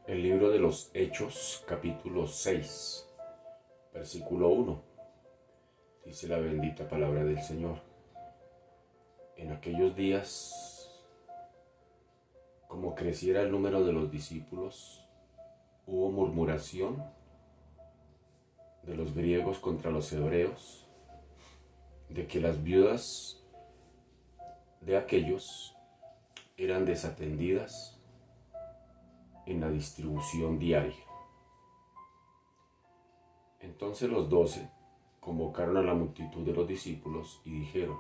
El libro de los Hechos, capítulo 6, versículo 1, dice la bendita palabra del Señor. En aquellos días, como creciera el número de los discípulos, hubo murmuración de los griegos contra los hebreos, de que las viudas de aquellos eran desatendidas en la distribución diaria. Entonces los 12 convocaron a la multitud de los discípulos y dijeron: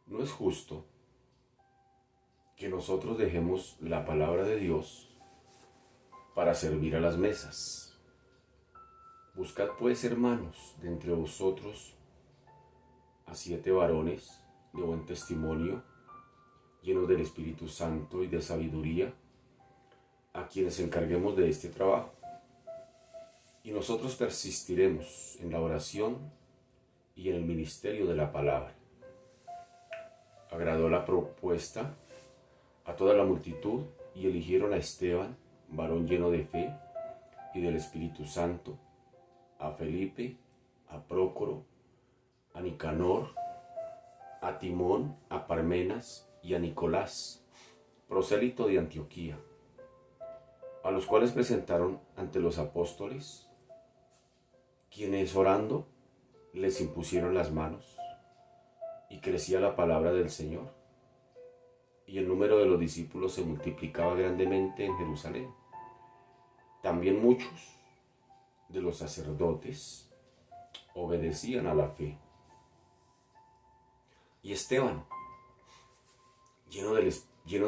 no es justo que nosotros dejemos la palabra de Dios para servir a las mesas. Buscad pues, hermanos, de entre vosotros a 7 varones de buen testimonio, llenos del Espíritu Santo y de sabiduría, a quienes encarguemos de este trabajo. Y nosotros persistiremos en la oración y en el ministerio de la palabra. Agradó la propuesta a toda la multitud y eligieron a Esteban, varón lleno de fe y del Espíritu Santo, a Felipe, a Prócoro, a Nicanor, a Timón, a Parmenas y a Nicolás, prosélito de Antioquía, a los cuales presentaron ante los apóstoles, quienes orando les impusieron las manos, y crecía la palabra del Señor, y el número de los discípulos se multiplicaba grandemente en Jerusalén. También muchos de los sacerdotes obedecían a la fe. Y Esteban, lleno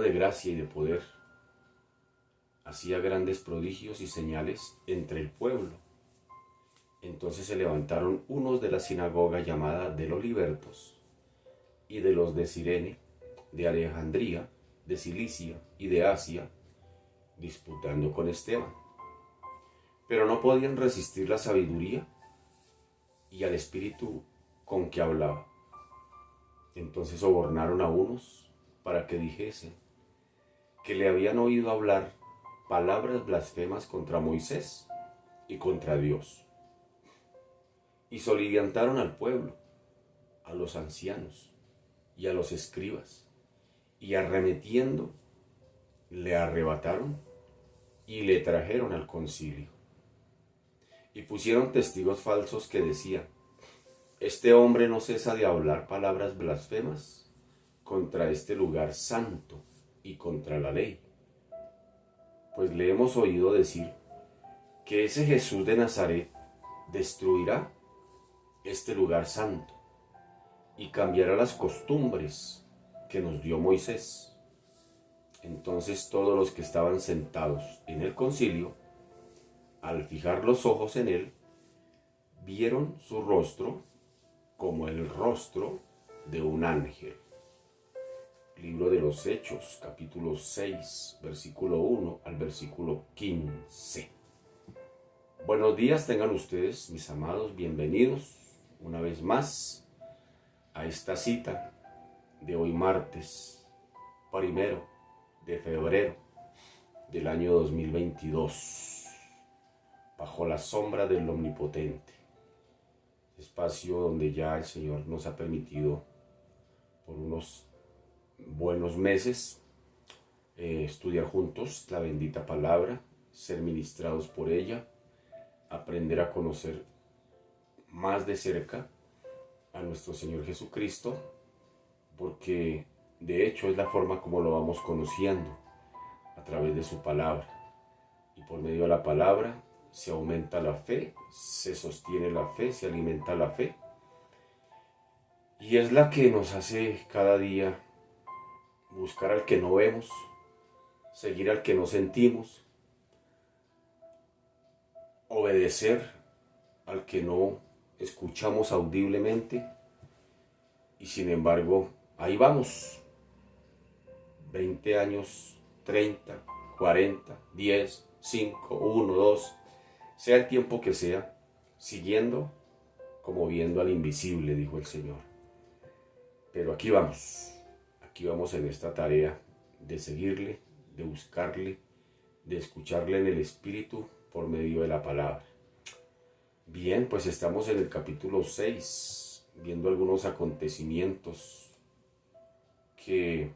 de gracia y de poder, hacía grandes prodigios y señales entre el pueblo. Entonces se levantaron unos de la sinagoga llamada de los Libertos y de los de Cirene, de Alejandría, de Cilicia y de Asia, disputando con Esteban. Pero no podían resistir la sabiduría y al espíritu con que hablaba. Entonces sobornaron a unos para que dijesen que le habían oído hablar palabras blasfemas contra Moisés y contra Dios. Y soliviantaron al pueblo, a los ancianos y a los escribas, y arremetiendo, le arrebataron y le trajeron al concilio. Y pusieron testigos falsos que decían: este hombre no cesa de hablar palabras blasfemas contra este lugar santo y contra la ley. Pues le hemos oído decir que ese Jesús de Nazaret destruirá este lugar santo y cambiará las costumbres que nos dio Moisés. Entonces todos los que estaban sentados en el concilio, al fijar los ojos en él, vieron su rostro como el rostro de un ángel. Libro de los Hechos, capítulo 6, versículo 1 al versículo 15. Buenos días tengan ustedes, mis amados, bienvenidos una vez más a esta cita de hoy martes 1 de febrero del año 2022, bajo la sombra del Omnipotente, espacio donde ya el Señor nos ha permitido por unos buenos meses estudiar juntos la bendita palabra, ser ministrados por ella, aprender a conocer más de cerca a nuestro Señor Jesucristo, porque de hecho es la forma como lo vamos conociendo, a través de su palabra. Y por medio de la palabra se aumenta la fe, se sostiene la fe, se alimenta la fe, y es la que nos hace cada día buscar al que no vemos, seguir al que no sentimos, obedecer al que no escuchamos audiblemente, y sin embargo ahí vamos, 20 años, 30, 40, 10, 5, 1, 2, sea el tiempo que sea, siguiendo como viendo al invisible, dijo el Señor. Pero aquí vamos en esta tarea de seguirle, de buscarle, de escucharle en el Espíritu por medio de la palabra. Bien, pues estamos en el capítulo 6, viendo algunos acontecimientos que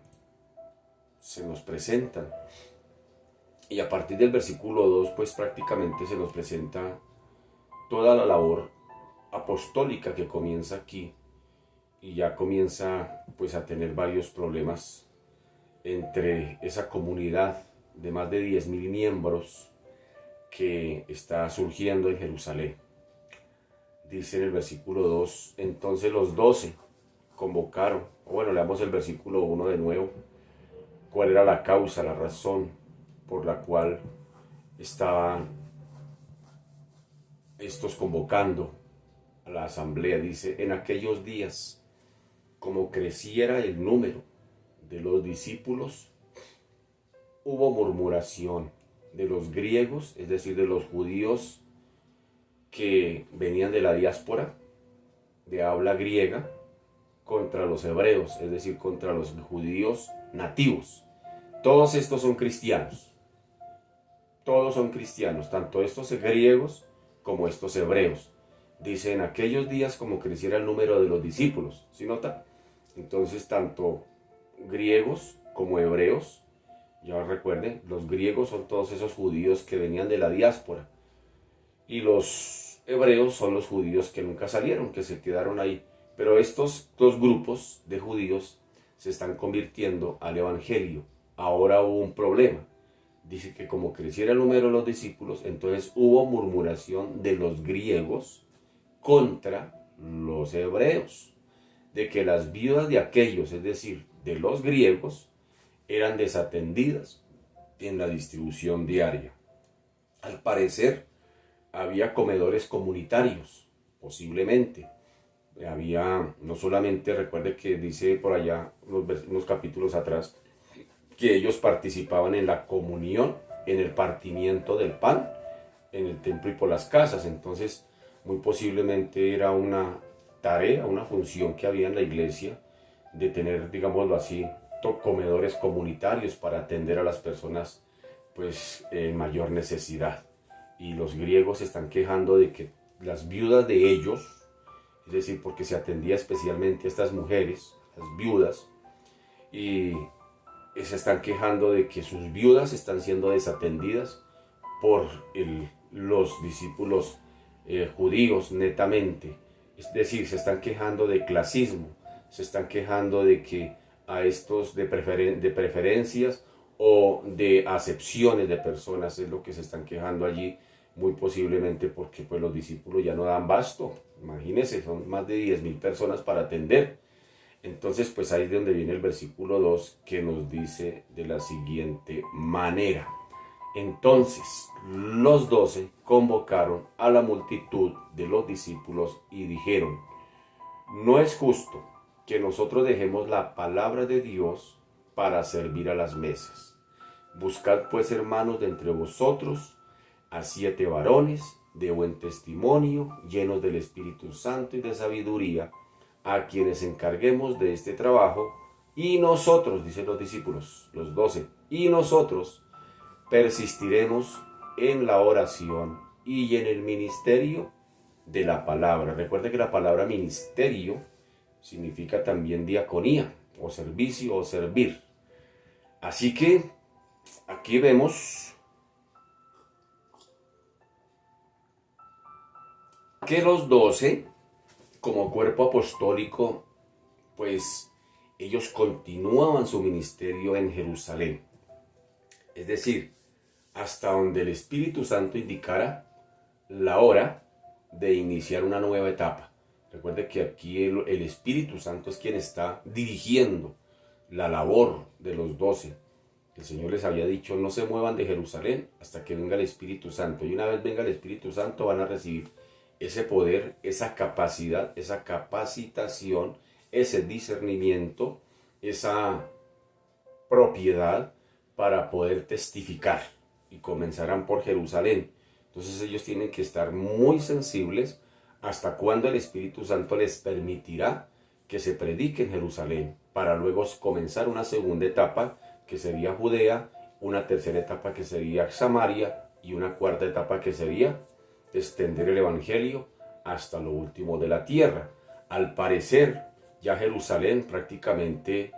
se nos presentan. Y a partir del versículo 2, pues prácticamente se nos presenta toda la labor apostólica que comienza aquí. Y ya comienza pues a tener varios problemas entre esa comunidad de más de 10.000 miembros que está surgiendo en Jerusalén. Dice en el versículo 2, entonces los 12 convocaron, bueno, leamos el versículo 1 de nuevo, cuál era la causa, la razón por la cual estaban estos convocando a la asamblea. Dice, en aquellos días, como creciera el número de los discípulos, hubo murmuración de los griegos, es decir, de los judíos que venían de la diáspora de habla griega, contra los hebreos, es decir, contra los judíos nativos. Todos estos son cristianos. Todos son cristianos, tanto estos griegos como estos hebreos. Dice, en aquellos días como creciera el número de los discípulos. ¿Sí nota? Entonces, tanto griegos como hebreos, ya recuerden, los griegos son todos esos judíos que venían de la diáspora. Y los hebreos son los judíos que nunca salieron, que se quedaron ahí. Pero estos dos grupos de judíos se están convirtiendo al evangelio. Ahora hubo un problema. Dice que como creciera el número de los discípulos, entonces hubo murmuración de los griegos contra los hebreos, de que las viudas de aquellos, es decir, de los griegos, eran desatendidas en la distribución diaria. Al parecer, había comedores comunitarios, posiblemente. Había, no solamente, recuerde que dice por allá, unos capítulos atrás, que ellos participaban en la comunión, en el partimiento del pan, en el templo y por las casas. Entonces, muy posiblemente era una tarea, una función que había en la iglesia de tener, digámoslo así, comedores comunitarios para atender a las personas pues en mayor necesidad. Y los griegos se están quejando de que las viudas de ellos, es decir, porque se atendía especialmente a estas mujeres, las viudas, y se están quejando de que sus viudas están siendo desatendidas por los discípulos judíos netamente. Es decir, se están quejando de clasismo, se están quejando de que a estos de preferencias o de acepciones de personas es lo que se están quejando allí, muy posiblemente porque pues, los discípulos ya no dan basto. Imagínense, son más de 10.000 personas para atender. Entonces, pues ahí es de donde viene el versículo 2 que nos dice de la siguiente manera. Entonces, los 12 convocaron a la multitud de los discípulos y dijeron, no es justo que nosotros dejemos la palabra de Dios para servir a las mesas. Buscad pues, hermanos, de entre vosotros a 7 varones de buen testimonio, llenos del Espíritu Santo y de sabiduría, a quienes encarguemos de este trabajo, y nosotros, dicen los discípulos, los 12, y nosotros persistiremos en la oración y en el ministerio de la palabra. Recuerde que la palabra ministerio significa también diaconía, o servicio, o servir. Así que aquí vemos que los 12, como cuerpo apostólico, pues ellos continuaban su ministerio en Jerusalén. Es decir, hasta donde el Espíritu Santo indicara la hora de iniciar una nueva etapa. Recuerde que aquí el Espíritu Santo es quien está dirigiendo la labor de los 12. El Señor les había dicho, no se muevan de Jerusalén hasta que venga el Espíritu Santo. Y una vez venga el Espíritu Santo van a recibir ese poder, esa capacidad, esa capacitación, ese discernimiento, esa propiedad para poder testificar. Y comenzarán por Jerusalén. Entonces ellos tienen que estar muy sensibles hasta cuando el Espíritu Santo les permitirá que se predique en Jerusalén, para luego comenzar una segunda etapa que sería Judea una tercera etapa que sería Samaria y una cuarta etapa que sería extender el Evangelio hasta lo último de la tierra. Al parecer, ya Jerusalén prácticamente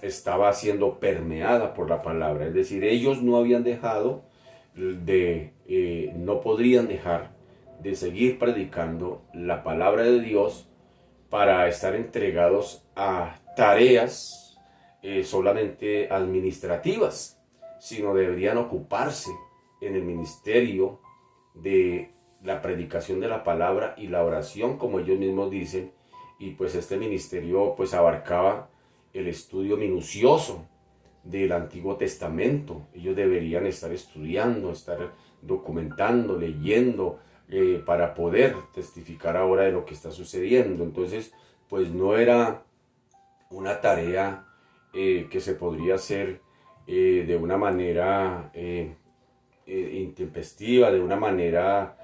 estaba siendo permeada por la palabra, es decir, ellos no habían dejado no podrían dejar de seguir predicando la palabra de Dios para estar entregados a tareas solamente administrativas, sino deberían ocuparse en el ministerio de la predicación de la palabra y la oración, como ellos mismos dicen, y pues este ministerio pues abarcaba el estudio minucioso del Antiguo Testamento. Ellos deberían estar estudiando, estar documentando, leyendo, para poder testificar ahora de lo que está sucediendo. Entonces, pues no era una tarea que se podría hacer de una manera intempestiva, de una manera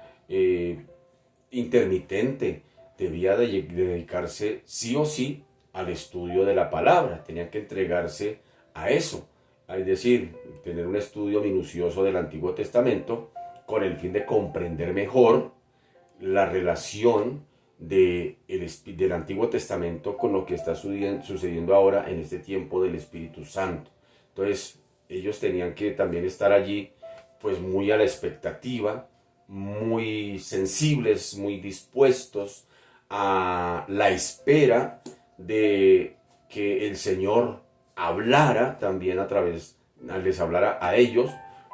intermitente. Debía de dedicarse sí o sí al estudio de la palabra, tenían que entregarse a eso, es decir, tener un estudio minucioso del Antiguo Testamento con el fin de comprender mejor la relación del Antiguo Testamento con lo que está sucediendo ahora en este tiempo del Espíritu Santo. Entonces, ellos tenían que también estar allí, pues muy a la expectativa, muy sensibles, muy dispuestos a la espera de que el Señor hablara también les hablara a ellos,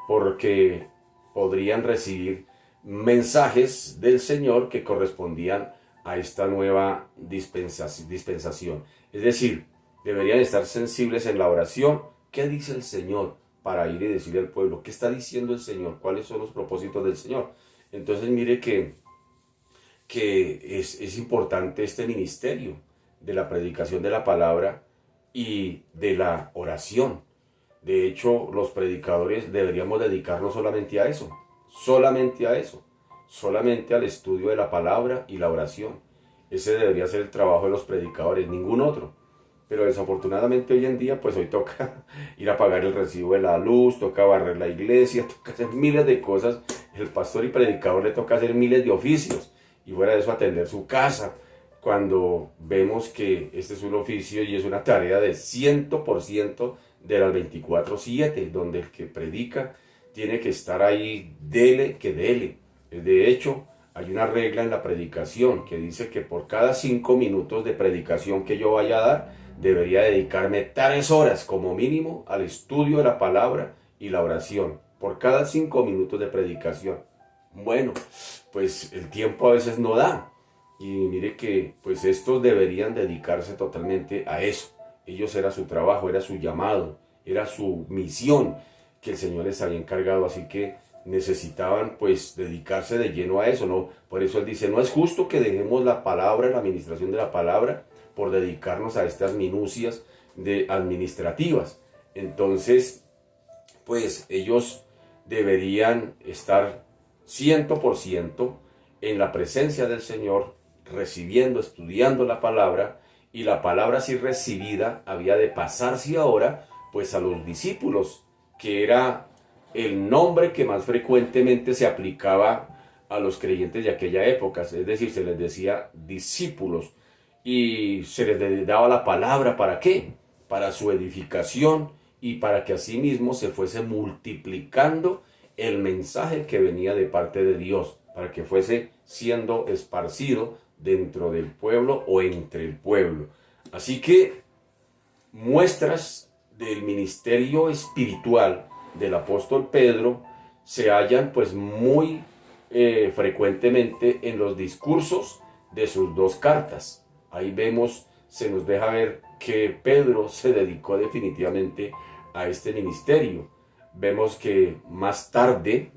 porque podrían recibir mensajes del Señor que correspondían a esta nueva dispensación. Es decir, deberían estar sensibles en la oración. ¿Qué dice el Señor? Para ir y decirle al pueblo, ¿qué está diciendo el Señor? ¿Cuáles son los propósitos del Señor? Entonces mire que es importante este ministerio de la predicación de la palabra y de la oración. De hecho, los predicadores deberíamos dedicarnos solamente a eso, solamente al estudio de la palabra y la oración. Ese debería ser el trabajo de los predicadores, ningún otro. Pero desafortunadamente hoy en día, pues hoy toca ir a pagar el recibo de la luz, toca barrer la iglesia, toca hacer miles de cosas. El pastor y predicador le toca hacer miles de oficios y fuera de eso atender su casa, cuando vemos que este es un oficio y es una tarea de 100% de las 24/7, donde el que predica tiene que estar ahí, dele que dele. De hecho, hay una regla en la predicación que dice que por cada 5 minutos de predicación que yo vaya a dar, debería dedicarme 3 horas como mínimo al estudio de la palabra y la oración, por cada 5 minutos de predicación. Bueno, pues el tiempo a veces no da. Y mire que pues estos deberían dedicarse totalmente a eso. Ellos era su trabajo, era su llamado, era su misión que el Señor les había encargado. Así que necesitaban pues dedicarse de lleno a eso, ¿no? Por eso Él dice, no es justo que dejemos la palabra, la administración de la palabra, por dedicarnos a estas minucias administrativas. Entonces, pues ellos deberían estar 100% en la presencia del Señor, recibiendo, estudiando la palabra, y la palabra así recibida había de pasarse ahora pues a los discípulos, que era el nombre que más frecuentemente se aplicaba a los creyentes de aquella época, es decir, se les decía discípulos y se les daba la palabra. ¿Para qué? Para su edificación y para que asimismo se fuese multiplicando el mensaje que venía de parte de Dios, para que fuese siendo esparcido dentro del pueblo o entre el pueblo. Así que muestras del ministerio espiritual del apóstol Pedro se hallan pues muy frecuentemente en los discursos de sus 2 cartas. Ahí vemos, se nos deja ver que Pedro se dedicó definitivamente a este ministerio. Vemos que más tarde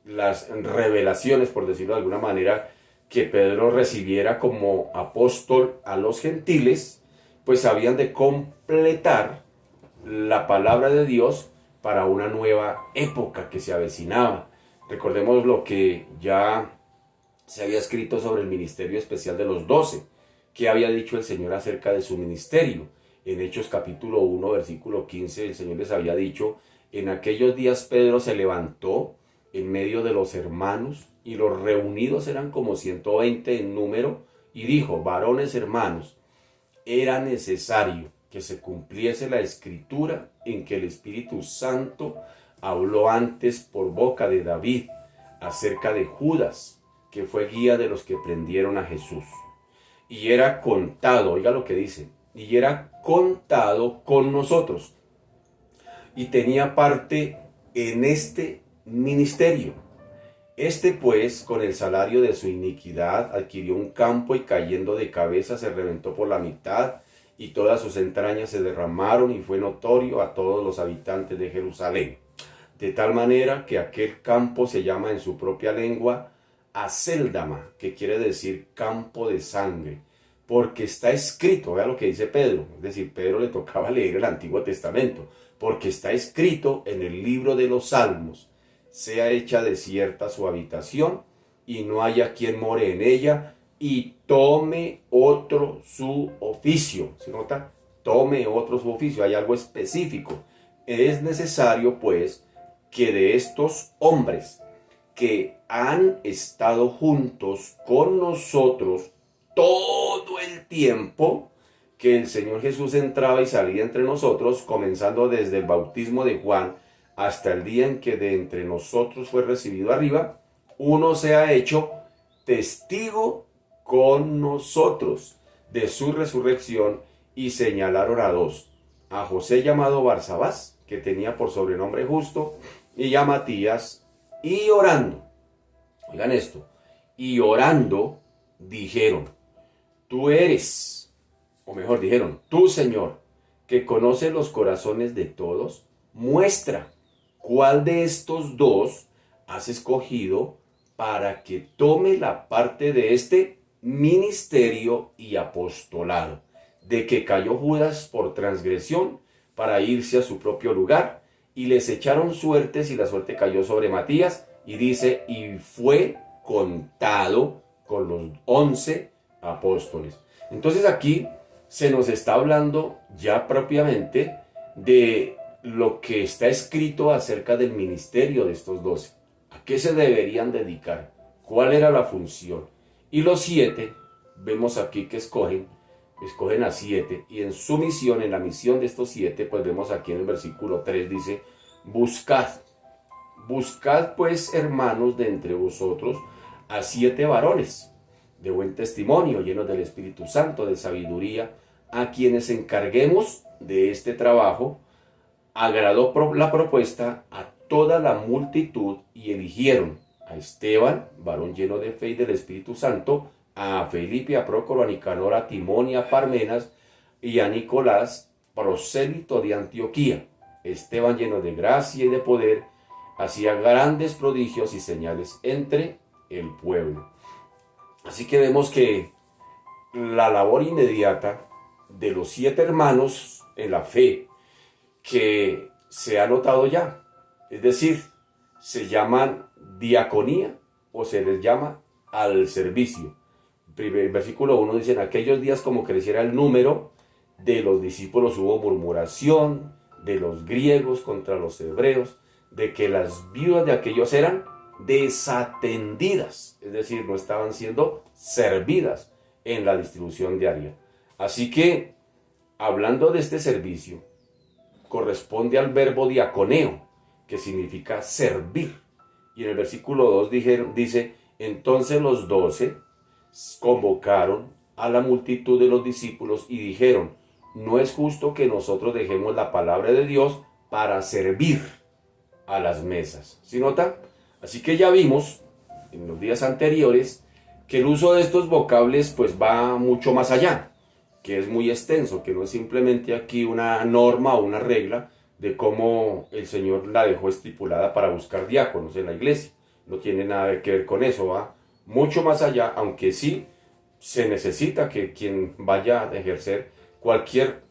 las revelaciones, por decirlo de alguna manera, que Pedro recibiera como apóstol a los gentiles, pues habían de completar la palabra de Dios para una nueva época que se avecinaba. Recordemos lo que ya se había escrito sobre el ministerio especial de los 12, que había dicho el Señor acerca de su ministerio. En Hechos capítulo 1, versículo 15, el Señor les había dicho En aquellos días Pedro se levantó en medio de los hermanos, y los reunidos eran como 120 en número, y dijo: varones hermanos, era necesario que se cumpliese la escritura en que el Espíritu Santo habló antes por boca de David acerca de Judas, que fue guía de los que prendieron a Jesús. Y era contado, oiga lo que dice, y era contado con nosotros, y tenía parte en este ministerio. Este pues, con el salario de su iniquidad, adquirió un campo, y cayendo de cabeza se reventó por la mitad, y todas sus entrañas se derramaron, y fue notorio a todos los habitantes de Jerusalén. De tal manera que aquel campo se llama en su propia lengua Acéldama, que quiere decir campo de sangre, porque está escrito, vea lo que dice Pedro, es decir, Pedro le tocaba leer el Antiguo Testamento, porque está escrito en el libro de los Salmos: sea hecha desierta su habitación, y no haya quien more en ella, y tome otro su oficio. ¿Se nota? Tome otro su oficio, hay algo específico. Es necesario, pues, que de estos hombres que han estado juntos con nosotros todo el tiempo que el Señor Jesús entraba y salía entre nosotros, comenzando desde el bautismo de Juan hasta el día en que de entre nosotros fue recibido arriba, uno se ha hecho testigo con nosotros de su resurrección, y señalaron a dos: a José llamado Barsabás, que tenía por sobrenombre Justo, y a Matías, y orando, oigan esto, y orando dijeron: tú eres, o mejor dijeron, tú, Señor, que conoces los corazones de todos, muestra cuál de estos dos has escogido para que tome la parte de este ministerio y apostolado, de que cayó Judas por transgresión para irse a su propio lugar, y les echaron suertes, y la suerte cayó sobre Matías, y dice: y fue contado con los 11 apóstoles. Entonces aquí se nos está hablando ya propiamente de lo que está escrito acerca del ministerio de estos 12. ¿A qué se deberían dedicar? ¿Cuál era la función? Y los 7, vemos aquí que escogen a 7, y en su misión, en la misión de estos 7, pues vemos aquí en el versículo 3, dice: buscad pues, hermanos, de entre vosotros a 7 varones de buen testimonio, llenos del Espíritu Santo, de sabiduría, a quienes encarguemos de este trabajo. Agradó la propuesta a toda la multitud, y eligieron a Esteban, varón lleno de fe y del Espíritu Santo, a Felipe, a Prócoro, a Nicanor, a Timón y a Parmenas, y a Nicolás, prosélito de Antioquía. Esteban, lleno de gracia y de poder, hacía grandes prodigios y señales entre el pueblo. Así que vemos que la labor inmediata de los 7 hermanos en la fe, que se ha notado ya, es decir, se llaman diaconía, o se les llama al servicio. El versículo 1 dice: en aquellos días, como creciera el número de los discípulos, hubo murmuración de los griegos contra los hebreos, de que las viudas de aquellos eran desatendidas, es decir, no estaban siendo servidas en la distribución diaria. Así que, hablando de este servicio, corresponde al verbo diaconeo, que significa servir. Y en el versículo 2 dice: entonces los 12 convocaron a la multitud de los discípulos y dijeron: no es justo que nosotros dejemos la palabra de Dios para servir a las mesas. ¿Sí nota? Así que ya vimos en los días anteriores que el uso de estos vocables pues va mucho más allá, que es muy extenso, que no es simplemente aquí una norma o una regla de cómo el Señor la dejó estipulada para buscar diáconos en la iglesia. No tiene nada que ver con eso, va mucho más allá, aunque sí se necesita que quien vaya a ejercer cualquier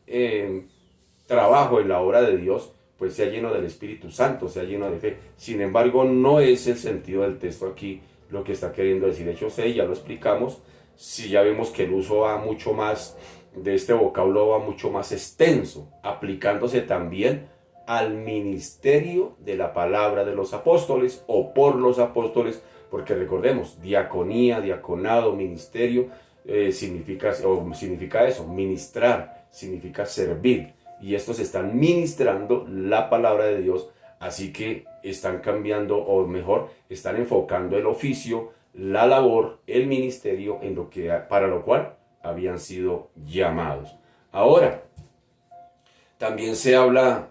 trabajo en la obra de Dios pues sea lleno del Espíritu Santo, sea lleno de fe. Sin embargo, no es el sentido del texto aquí lo que está queriendo decir. De hecho, ya lo explicamos, si ya vemos que el uso va mucho más de este vocablo, va mucho más extenso, aplicándose también al ministerio de la palabra de los apóstoles o por los apóstoles, porque recordemos, diaconía, diaconado, ministerio, significa eso, ministrar, significa servir. Y estos están ministrando la palabra de Dios, así que están cambiando, o mejor, están enfocando el oficio, la labor, el ministerio, en lo que, para lo cual habían sido llamados. Ahora, también se habla,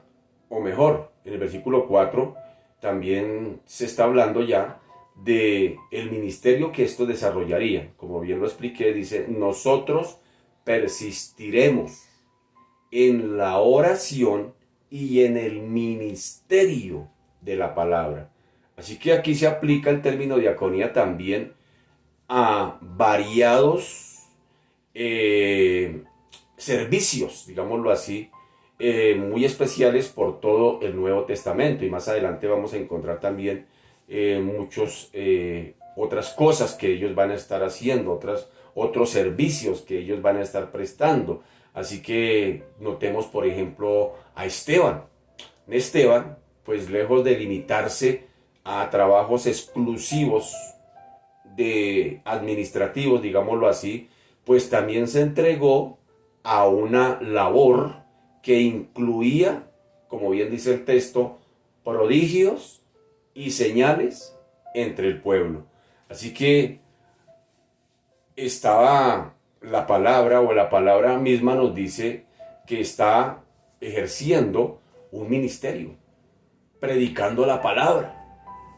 o mejor, en el versículo 4, también se está hablando ya de el ministerio que esto desarrollaría. Como bien lo expliqué, dice, nosotros persistiremos en la oración y en el ministerio de la palabra. Así que aquí se aplica el término diaconía también a variados servicios, digámoslo así, muy especiales por todo el Nuevo Testamento. Y más adelante vamos a encontrar también otras cosas que ellos van a estar haciendo, otros servicios que ellos van a estar prestando. Así que notemos, por ejemplo, a Esteban. Esteban, pues lejos de limitarse a trabajos exclusivos de administrativos, digámoslo así, pues también se entregó a una labor que incluía, como bien dice el texto, prodigios y señales entre el pueblo. Así que estaba la palabra, o la palabra misma nos dice que está ejerciendo un ministerio, predicando la palabra,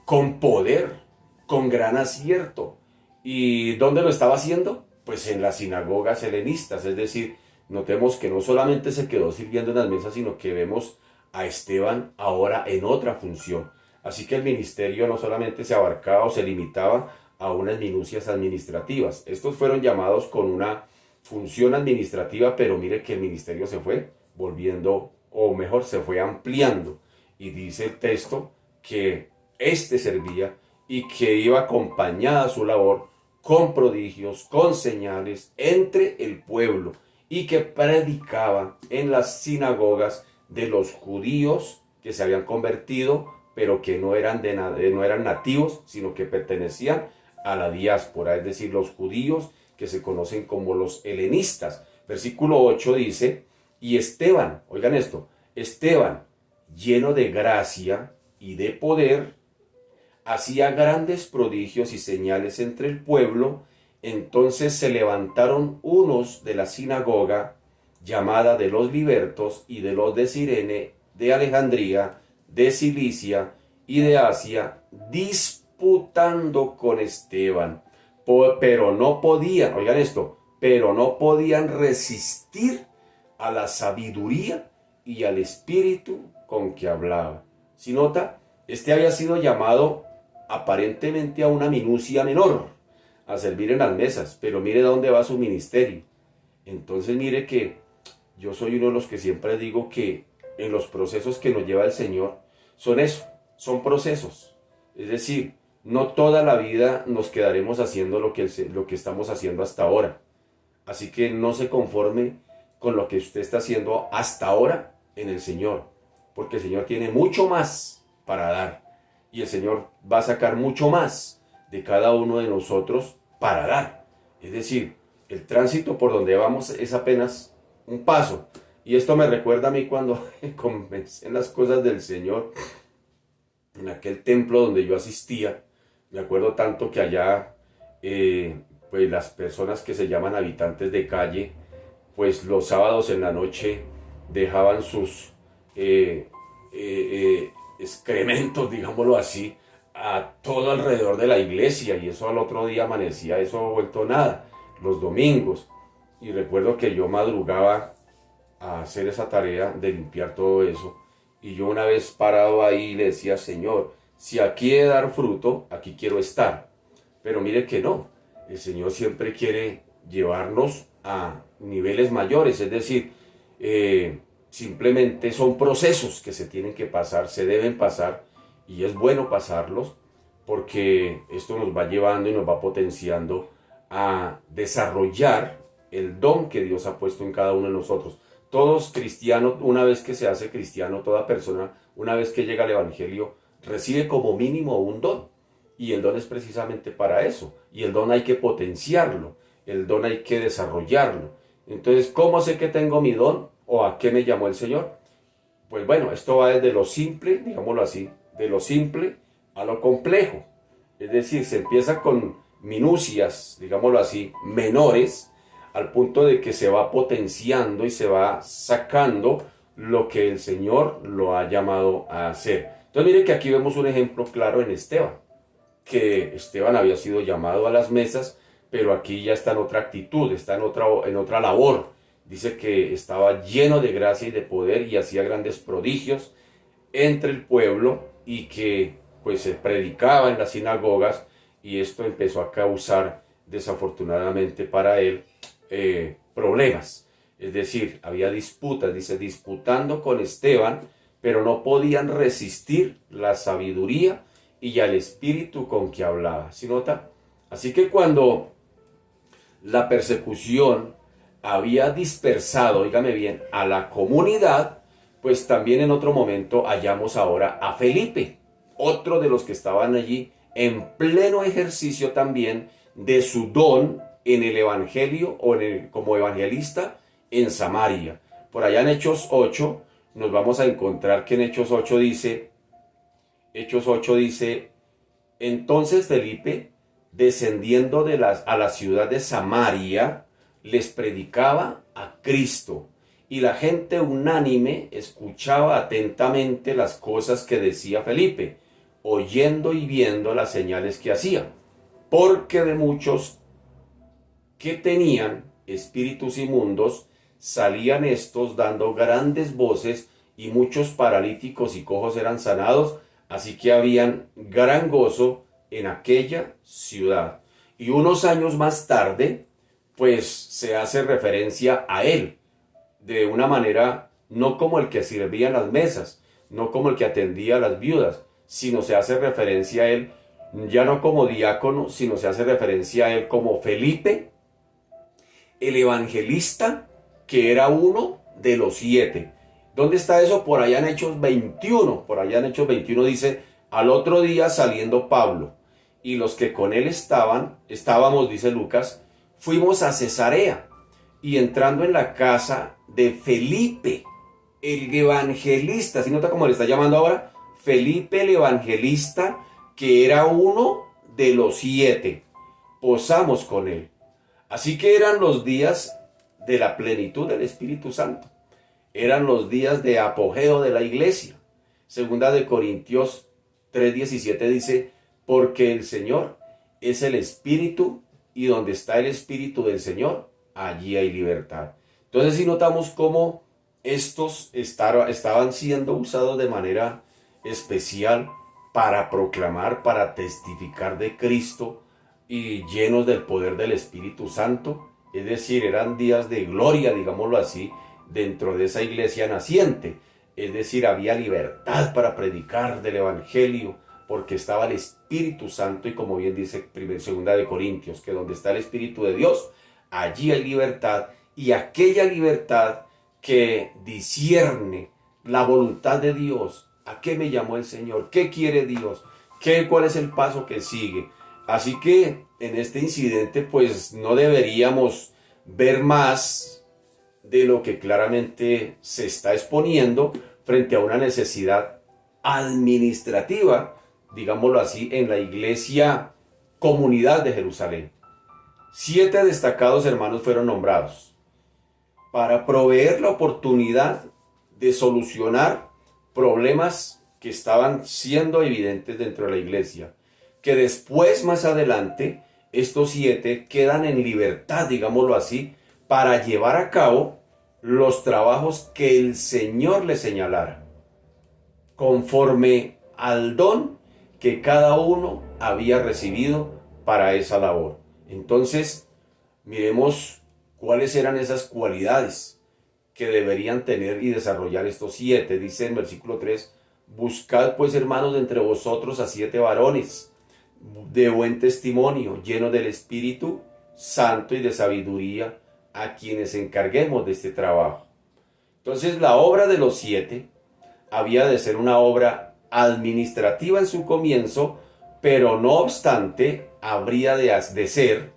con poder, con gran acierto. ¿Y dónde lo estaba haciendo? Pues en las sinagogas helenistas. Es decir, notemos que no solamente se quedó sirviendo en las mesas, sino que vemos a Esteban ahora en otra función. Así que el ministerio no solamente se abarcaba o se limitaba a unas minucias administrativas. Estos fueron llamados con una función administrativa, pero mire que el ministerio se fue volviendo, o mejor, se fue ampliando. Y dice el texto que este servía y que iba acompañada su labor con prodigios, con señales entre el pueblo, y que predicaba en las sinagogas de los judíos que se habían convertido, pero que no eran nativos, sino que pertenecían a la diáspora, es decir, los judíos que se conocen como los helenistas. Versículo 8 dice, y Esteban, oigan esto, Esteban, lleno de gracia y de poder, hacía grandes prodigios y señales entre el pueblo. Entonces se levantaron unos de la sinagoga, llamada de los libertos, y de los de Cirene, de Alejandría, de Cilicia y de Asia, disputando con Esteban. Pero no podían, oigan esto, pero no podían resistir a la sabiduría y al espíritu con que hablaba. Si nota, este había sido llamado aparentemente a una minucia menor, a servir en las mesas, pero mire dónde va su ministerio. Entonces mire que yo soy uno de los que siempre digo que en los procesos que nos lleva el Señor son eso, son procesos. Es decir, no toda la vida nos quedaremos haciendo lo que estamos haciendo hasta ahora. Así que no se conforme con lo que usted está haciendo hasta ahora en el Señor, porque el Señor tiene mucho más para dar, y el Señor va a sacar mucho más de cada uno de nosotros para dar. Es decir, el tránsito por donde vamos es apenas un paso. Y esto me recuerda a mí cuando comencé en las cosas del Señor, en aquel templo donde yo asistía. Me acuerdo tanto que allá, pues las personas que se llaman habitantes de calle, pues los sábados en la noche dejaban sus excrementos, digámoslo así, a todo alrededor de la iglesia, y eso al otro día amanecía eso vuelto nada, los domingos. Y recuerdo que yo madrugaba a hacer esa tarea de limpiar todo eso, y yo una vez parado ahí le decía, Señor, si aquí he de dar fruto, aquí quiero estar. Pero mire que no, el Señor siempre quiere llevarnos a niveles mayores, es decir, simplemente son procesos que se tienen que pasar, se deben pasar, y es bueno pasarlos, porque esto nos va llevando y nos va potenciando a desarrollar el don que Dios ha puesto en cada uno de nosotros. Todos cristianos, una vez que se hace cristiano, toda persona, una vez que llega al Evangelio, recibe como mínimo un don. Y el don es precisamente para eso. Y el don hay que potenciarlo. El don hay que desarrollarlo. Entonces, ¿cómo sé que tengo mi don? ¿O a qué me llamó el Señor? Pues bueno, esto va desde lo simple, digámoslo así, de lo simple a lo complejo. Es decir, se empieza con minucias, digámoslo así, menores, al punto de que se va potenciando y se va sacando lo que el Señor lo ha llamado a hacer. Entonces mire que aquí vemos un ejemplo claro en Esteban, que Esteban había sido llamado a las mesas, pero aquí ya está en otra actitud, está en otra labor. Dice que estaba lleno de gracia y de poder y hacía grandes prodigios entre el pueblo y que pues se predicaba en las sinagogas, y esto empezó a causar desafortunadamente para él problemas. Es decir, había disputas, dice, disputando con Esteban, pero no podían resistir la sabiduría y al espíritu con que hablaba. ¿Sí nota? Así que cuando la persecución había dispersado, dígame bien, a la comunidad, pues también en otro momento hallamos ahora a Felipe, otro de los que estaban allí en pleno ejercicio también de su don en el evangelio o como evangelista en Samaria. Por allá en Hechos 8 nos vamos a encontrar que en Hechos 8 dice, entonces Felipe, descendiendo a la ciudad de Samaria, les predicaba a Cristo, y la gente unánime escuchaba atentamente las cosas que decía Felipe, oyendo y viendo las señales que hacía, porque de muchos que tenían espíritus inmundos salían estos dando grandes voces, y muchos paralíticos y cojos eran sanados, así que habían gran gozo en aquella ciudad. Y unos años más tarde, pues se hace referencia a él, de una manera no como el que servía en las mesas, no como el que atendía a las viudas, sino se hace referencia a él ya no como diácono, sino se hace referencia a él como Felipe, el evangelista, que era uno de los 7. ¿Dónde está eso? Por allá en Hechos 21. Por allá en Hechos 21 dice, al otro día saliendo Pablo y los que con él estábamos, dice Lucas, fuimos a Cesarea, y entrando en la casa de Felipe, el evangelista, ¿sí nota cómo le está llamando ahora? Felipe el evangelista, que era uno de los 7, posamos con él. Así que eran los días de la plenitud del Espíritu Santo. Eran los días de apogeo de la iglesia. Segunda de Corintios 3:17 dice, porque el Señor es el Espíritu, y donde está el Espíritu del Señor, allí hay libertad. Entonces si notamos cómo estos estaban siendo usados de manera especial para proclamar, para testificar de Cristo, y llenos del poder del Espíritu Santo. Es decir, eran días de gloria, digámoslo así, dentro de esa iglesia naciente. Es decir, había libertad para predicar del Evangelio, porque estaba el Espíritu Santo, y como bien dice segunda de Corintios, que donde está el Espíritu de Dios, allí hay libertad, y aquella libertad que discierne la voluntad de Dios. ¿A qué me llamó el Señor? ¿Qué quiere Dios? ¿Cuál es el paso que sigue? Así que en este incidente pues no deberíamos ver más de lo que claramente se está exponiendo frente a una necesidad administrativa, digámoslo así, en la iglesia comunidad de Jerusalén. 7 destacados hermanos fueron nombrados para proveer la oportunidad de solucionar problemas que estaban siendo evidentes dentro de la iglesia, que después, más adelante, estos 7 quedan en libertad, digámoslo así, para llevar a cabo los trabajos que el Señor les señalara, conforme al don que cada uno había recibido para esa labor. Entonces, miremos cuáles eran esas cualidades que deberían tener y desarrollar estos 7. Dice en versículo 3, buscad pues, hermanos, de entre vosotros a 7 varones de buen testimonio, llenos del Espíritu Santo y de sabiduría, a quienes encarguemos de este trabajo. Entonces la obra de los 7 había de ser una obra administrativa en su comienzo, pero no obstante habría de ser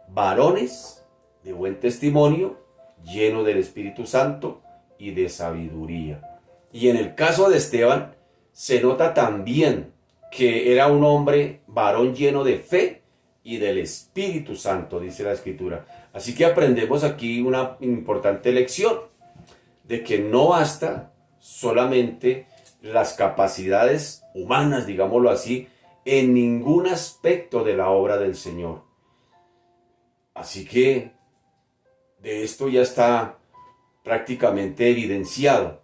varones de buen testimonio, llenos del Espíritu Santo y de sabiduría. Y en el caso de Esteban, se nota también que era un hombre varón lleno de fe y del Espíritu Santo, dice la Escritura. Así que aprendemos aquí una importante lección, de que no basta solamente las capacidades humanas, digámoslo así, en ningún aspecto de la obra del Señor. Así que de esto ya está prácticamente evidenciado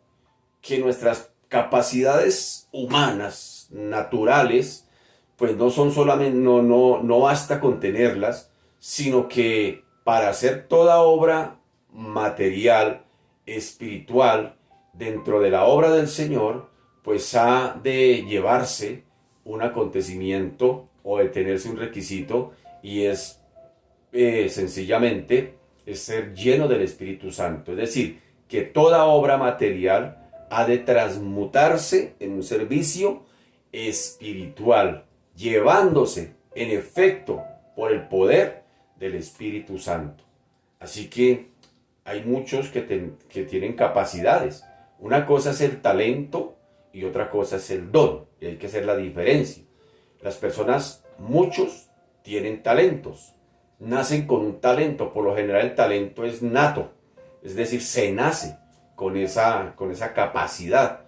que nuestras capacidades humanas, naturales, pues no son solamente, no basta con tenerlas, sino que para hacer toda obra material, espiritual, dentro de la obra del Señor, pues ha de llevarse un acontecimiento o de tenerse un requisito, y es sencillamente es ser lleno del Espíritu Santo. Es decir, que toda obra material ha de transmutarse en un servicio espiritual, llevándose en efecto por el poder del Espíritu Santo. Así que hay muchos que tienen capacidades. Una cosa es el talento y otra cosa es el don. Y hay que hacer la diferencia. Las personas, muchos, tienen talentos. Nacen con un talento. Por lo general el talento es nato. Es decir, se nace con esa capacidad.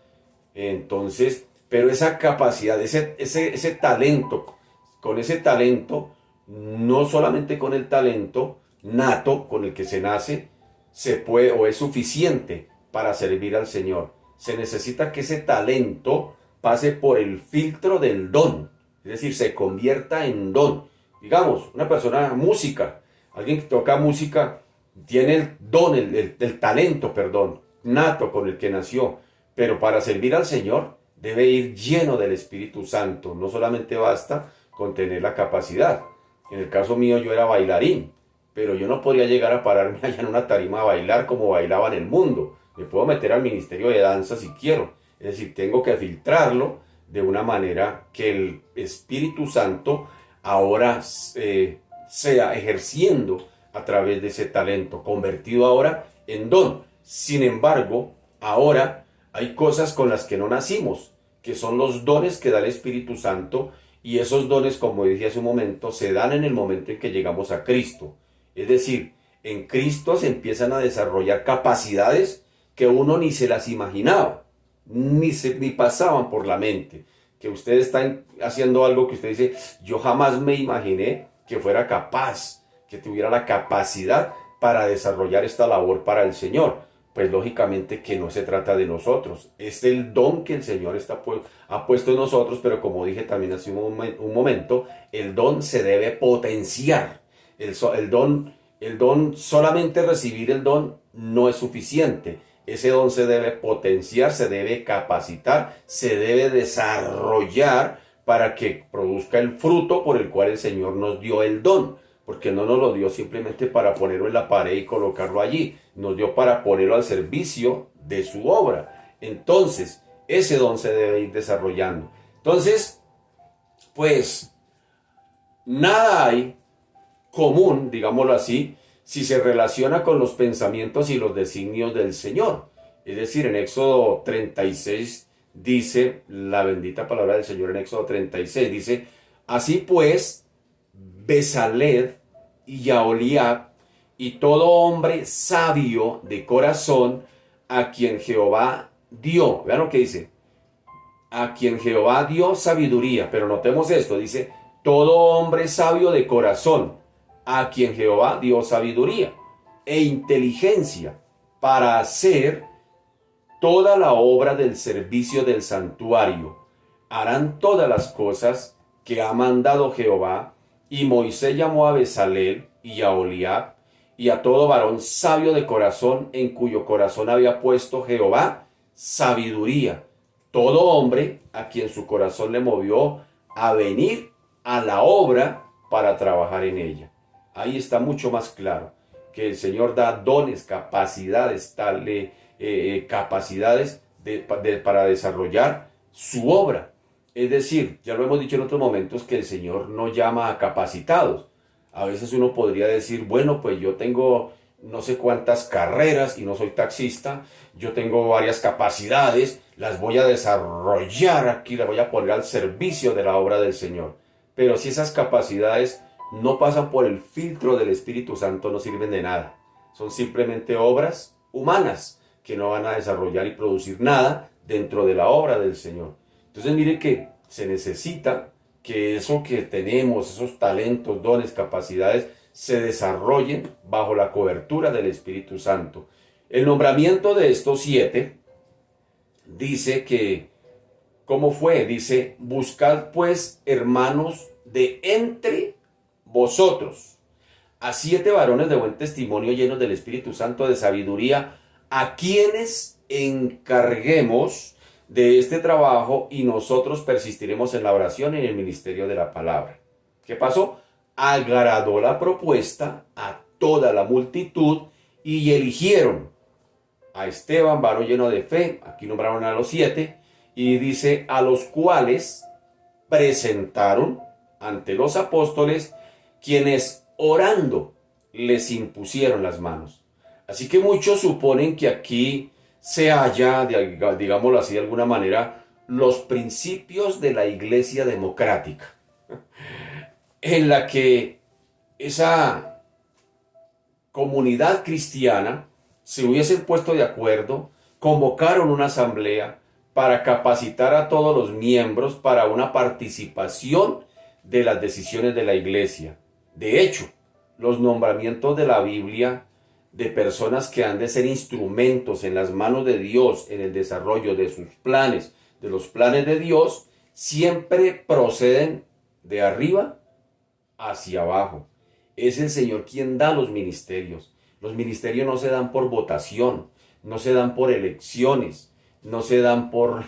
Entonces, pero esa capacidad, ese talento, con ese talento, no solamente con el talento nato con el que se nace, se puede o es suficiente para servir al Señor. Se necesita que ese talento pase por el filtro del don, es decir, se convierta en don. Digamos, una persona música, alguien que toca música, tiene el don, el talento, perdón, nato con el que nació, pero para servir al Señor debe ir lleno del Espíritu Santo. No solamente basta con tener la capacidad. En el caso mío yo era bailarín, pero yo no podría llegar a pararme allá en una tarima a bailar como bailaba en el mundo. Me puedo meter al ministerio de danza si quiero. Es decir, tengo que filtrarlo de una manera que el Espíritu Santo ahora sea ejerciendo a través de ese talento, convertido ahora en don. Sin embargo, ahora hay cosas con las que no nacimos, que son los dones que da el Espíritu Santo, y esos dones, como dije hace un momento, se dan en el momento en que llegamos a Cristo. Es decir, en Cristo se empiezan a desarrollar capacidades que uno ni se las imaginaba, ni pasaban por la mente. Que usted está haciendo algo que usted dice, yo jamás me imaginé que fuera capaz, que tuviera la capacidad para desarrollar esta labor para el Señor. Pues lógicamente que no se trata de nosotros, es el don que el Señor ha puesto en nosotros, pero como dije también hace un momento, el don se debe potenciar. El don, solamente recibir el don no es suficiente. Ese don se debe potenciar, se debe capacitar, se debe desarrollar para que produzca el fruto por el cual el Señor nos dio el don. Porque no nos lo dio simplemente para ponerlo en la pared y colocarlo allí. Nos dio para ponerlo al servicio de su obra. Entonces, ese don se debe ir desarrollando. Entonces, pues, nada hay común, digámoslo así, si se relaciona con los pensamientos y los designios del Señor. Es decir, en Éxodo 36 dice, la bendita palabra del Señor en Éxodo 36, dice, así pues, Bezalel y Aholiab y todo hombre sabio de corazón a quien Jehová dio. Vean lo que dice. A quien Jehová dio sabiduría. Pero notemos esto. Dice, todo hombre sabio de corazón a quien Jehová dio sabiduría e inteligencia para hacer toda la obra del servicio del santuario. Harán todas las cosas que ha mandado Jehová. Y Moisés llamó a Bezalel y a Aholiab y a todo varón sabio de corazón, en cuyo corazón había puesto Jehová sabiduría. Todo hombre a quien su corazón le movió a venir a la obra para trabajar en ella. Ahí está mucho más claro que el Señor da dones, capacidades, capacidades para desarrollar su obra. Es decir, ya lo hemos dicho en otros momentos que el Señor no llama a capacitados. A veces uno podría decir, bueno, pues yo tengo no sé cuántas carreras y no soy taxista, yo tengo varias capacidades, las voy a desarrollar aquí, las voy a poner al servicio de la obra del Señor. Pero si esas capacidades no pasan por el filtro del Espíritu Santo, no sirven de nada. Son simplemente obras humanas que no van a desarrollar y producir nada dentro de la obra del Señor. Entonces mire que se necesita que eso que tenemos, esos talentos, dones, capacidades, se desarrollen bajo la cobertura del Espíritu Santo. El nombramiento de estos 7 dice que, ¿cómo fue? Dice, buscad pues, hermanos, de entre vosotros a 7 varones de buen testimonio llenos del Espíritu Santo de sabiduría, a quienes encarguemos de este trabajo y nosotros persistiremos en la oración y en el ministerio de la palabra. ¿Qué pasó? Agradó la propuesta a toda la multitud y eligieron a Esteban, varón lleno de fe, aquí nombraron a los 7, y dice, a los cuales presentaron ante los apóstoles, quienes orando les impusieron las manos. Así que muchos suponen que aquí se halla, digámoslo así de alguna manera, los principios de la iglesia democrática, en la que esa comunidad cristiana se hubiesen puesto de acuerdo, convocaron una asamblea para capacitar a todos los miembros para una participación de las decisiones de la iglesia. De hecho, los nombramientos de la Biblia de personas que han de ser instrumentos en las manos de Dios en el desarrollo de sus planes, de los planes de Dios, siempre proceden de arriba hacia abajo. Es el Señor quien da los ministerios. Los ministerios no se dan por votación, no se dan por elecciones, no se dan por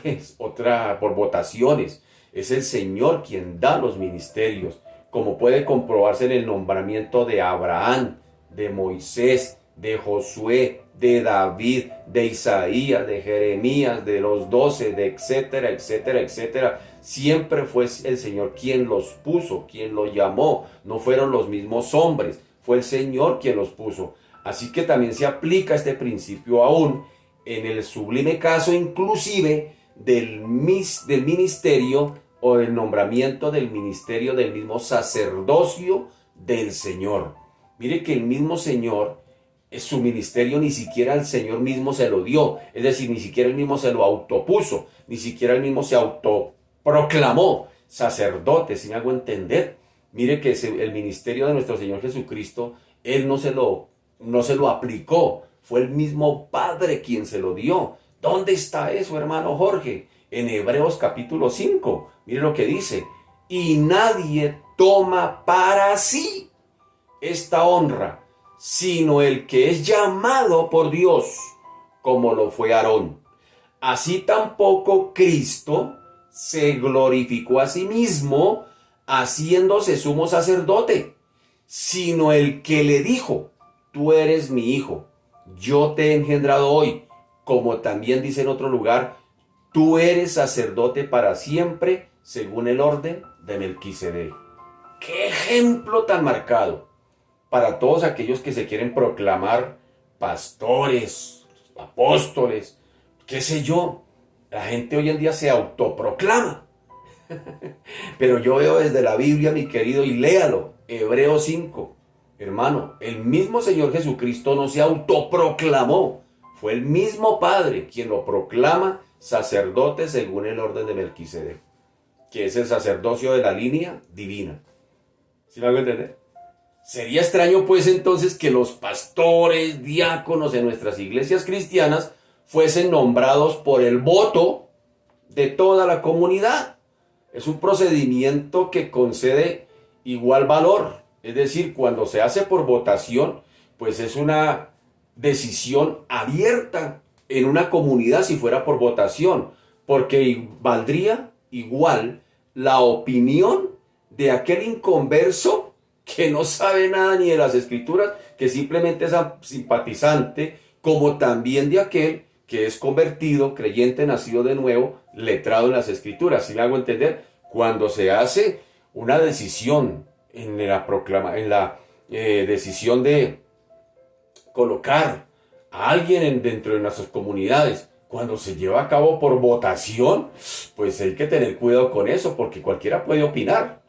votaciones. Es el Señor quien da los ministerios, como puede comprobarse en el nombramiento de Abraham, de Moisés, de Josué, de David, de Isaías, de Jeremías, de los 12, de etcétera, etcétera, etcétera. Siempre fue el Señor quien los puso, quien los llamó. No fueron los mismos hombres, fue el Señor quien los puso. Así que también se aplica este principio aún en el sublime caso inclusive del ministerio o del nombramiento del ministerio del mismo sacerdocio del Señor. Mire que el mismo Señor, su ministerio ni siquiera el Señor mismo se lo dio, es decir, ni siquiera él mismo se lo autopuso, ni siquiera él mismo se autoproclamó sacerdote, si me hago entender. Mire que el ministerio de nuestro Señor Jesucristo, él no se lo aplicó, fue el mismo Padre quien se lo dio. ¿Dónde está eso, hermano Jorge? En Hebreos capítulo 5, mire lo que dice, y nadie toma para sí esta honra, sino el que es llamado por Dios, como lo fue Aarón. Así tampoco Cristo se glorificó a sí mismo, haciéndose sumo sacerdote, sino el que le dijo, tú eres mi hijo, yo te he engendrado hoy, como también dice en otro lugar, tú eres sacerdote para siempre, según el orden de Melquisedec. ¡Qué ejemplo tan marcado! Para todos aquellos que se quieren proclamar pastores, apóstoles, qué sé yo, la gente hoy en día se autoproclama. Pero yo veo desde la Biblia, mi querido, y léalo, Hebreos 5. Hermano, el mismo Señor Jesucristo no se autoproclamó, fue el mismo Padre quien lo proclama sacerdote según el orden de Melquisedec, que es el sacerdocio de la línea divina. ¿Sí me hago entender? Sería extraño pues entonces que los pastores, diáconos en nuestras iglesias cristianas fuesen nombrados por el voto de toda la comunidad. Es un procedimiento que concede igual valor. Es decir, cuando se hace por votación, pues es una decisión abierta en una comunidad si fuera por votación, porque valdría igual la opinión de aquel inconverso que no sabe nada ni de las escrituras, que simplemente es simpatizante, como también de aquel que es convertido, creyente, nacido de nuevo, letrado en las Escrituras. ¿Sí me hago entender? Cuando se hace una decisión en la decisión de colocar a alguien dentro de nuestras comunidades, cuando se lleva a cabo por votación, pues hay que tener cuidado con eso, porque cualquiera puede opinar.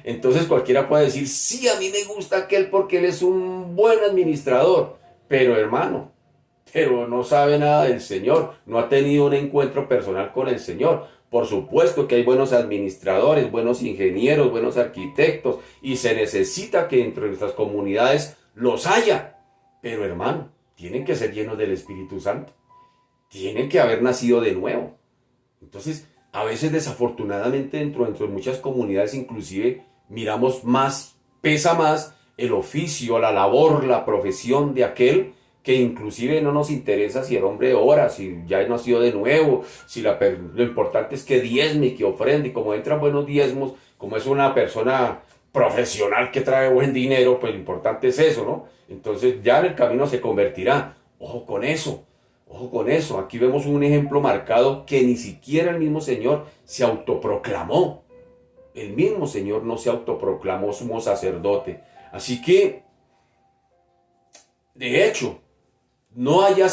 Entonces cualquiera puede decir, sí, a mí me gusta aquel porque él es un buen administrador, pero hermano, pero no sabe nada del Señor, no ha tenido un encuentro personal con el Señor. Por supuesto que hay buenos administradores, buenos ingenieros, buenos arquitectos, y se necesita que entre nuestras comunidades los haya. Pero hermano, tienen que ser llenos del Espíritu Santo, tienen que haber nacido de nuevo. Entonces, a veces desafortunadamente dentro de muchas comunidades inclusive miramos más, pesa más el oficio, la labor, la profesión de aquel que inclusive no nos interesa si el hombre ora, si ya nació de nuevo, si lo importante es que diezme, que ofrende, y como entran buenos diezmos, como es una persona profesional que trae buen dinero, pues lo importante es eso, ¿no? Entonces ya en el camino se convertirá. Ojo con eso. Ojo con eso, aquí vemos un ejemplo marcado que ni siquiera el mismo Señor se autoproclamó. El mismo Señor no se autoproclamó sumo sacerdote. Así que, de hecho, no haya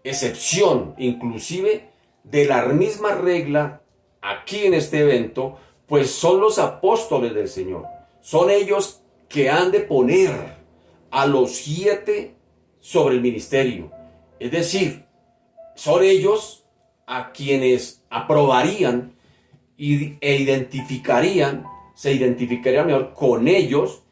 excepción, inclusive de la misma regla aquí en este evento, pues son los apóstoles del Señor. Son ellos que han de poner a los 7 sobre el ministerio. Es decir, son ellos a quienes aprobarían e identificarían, se identificarían mejor con ellos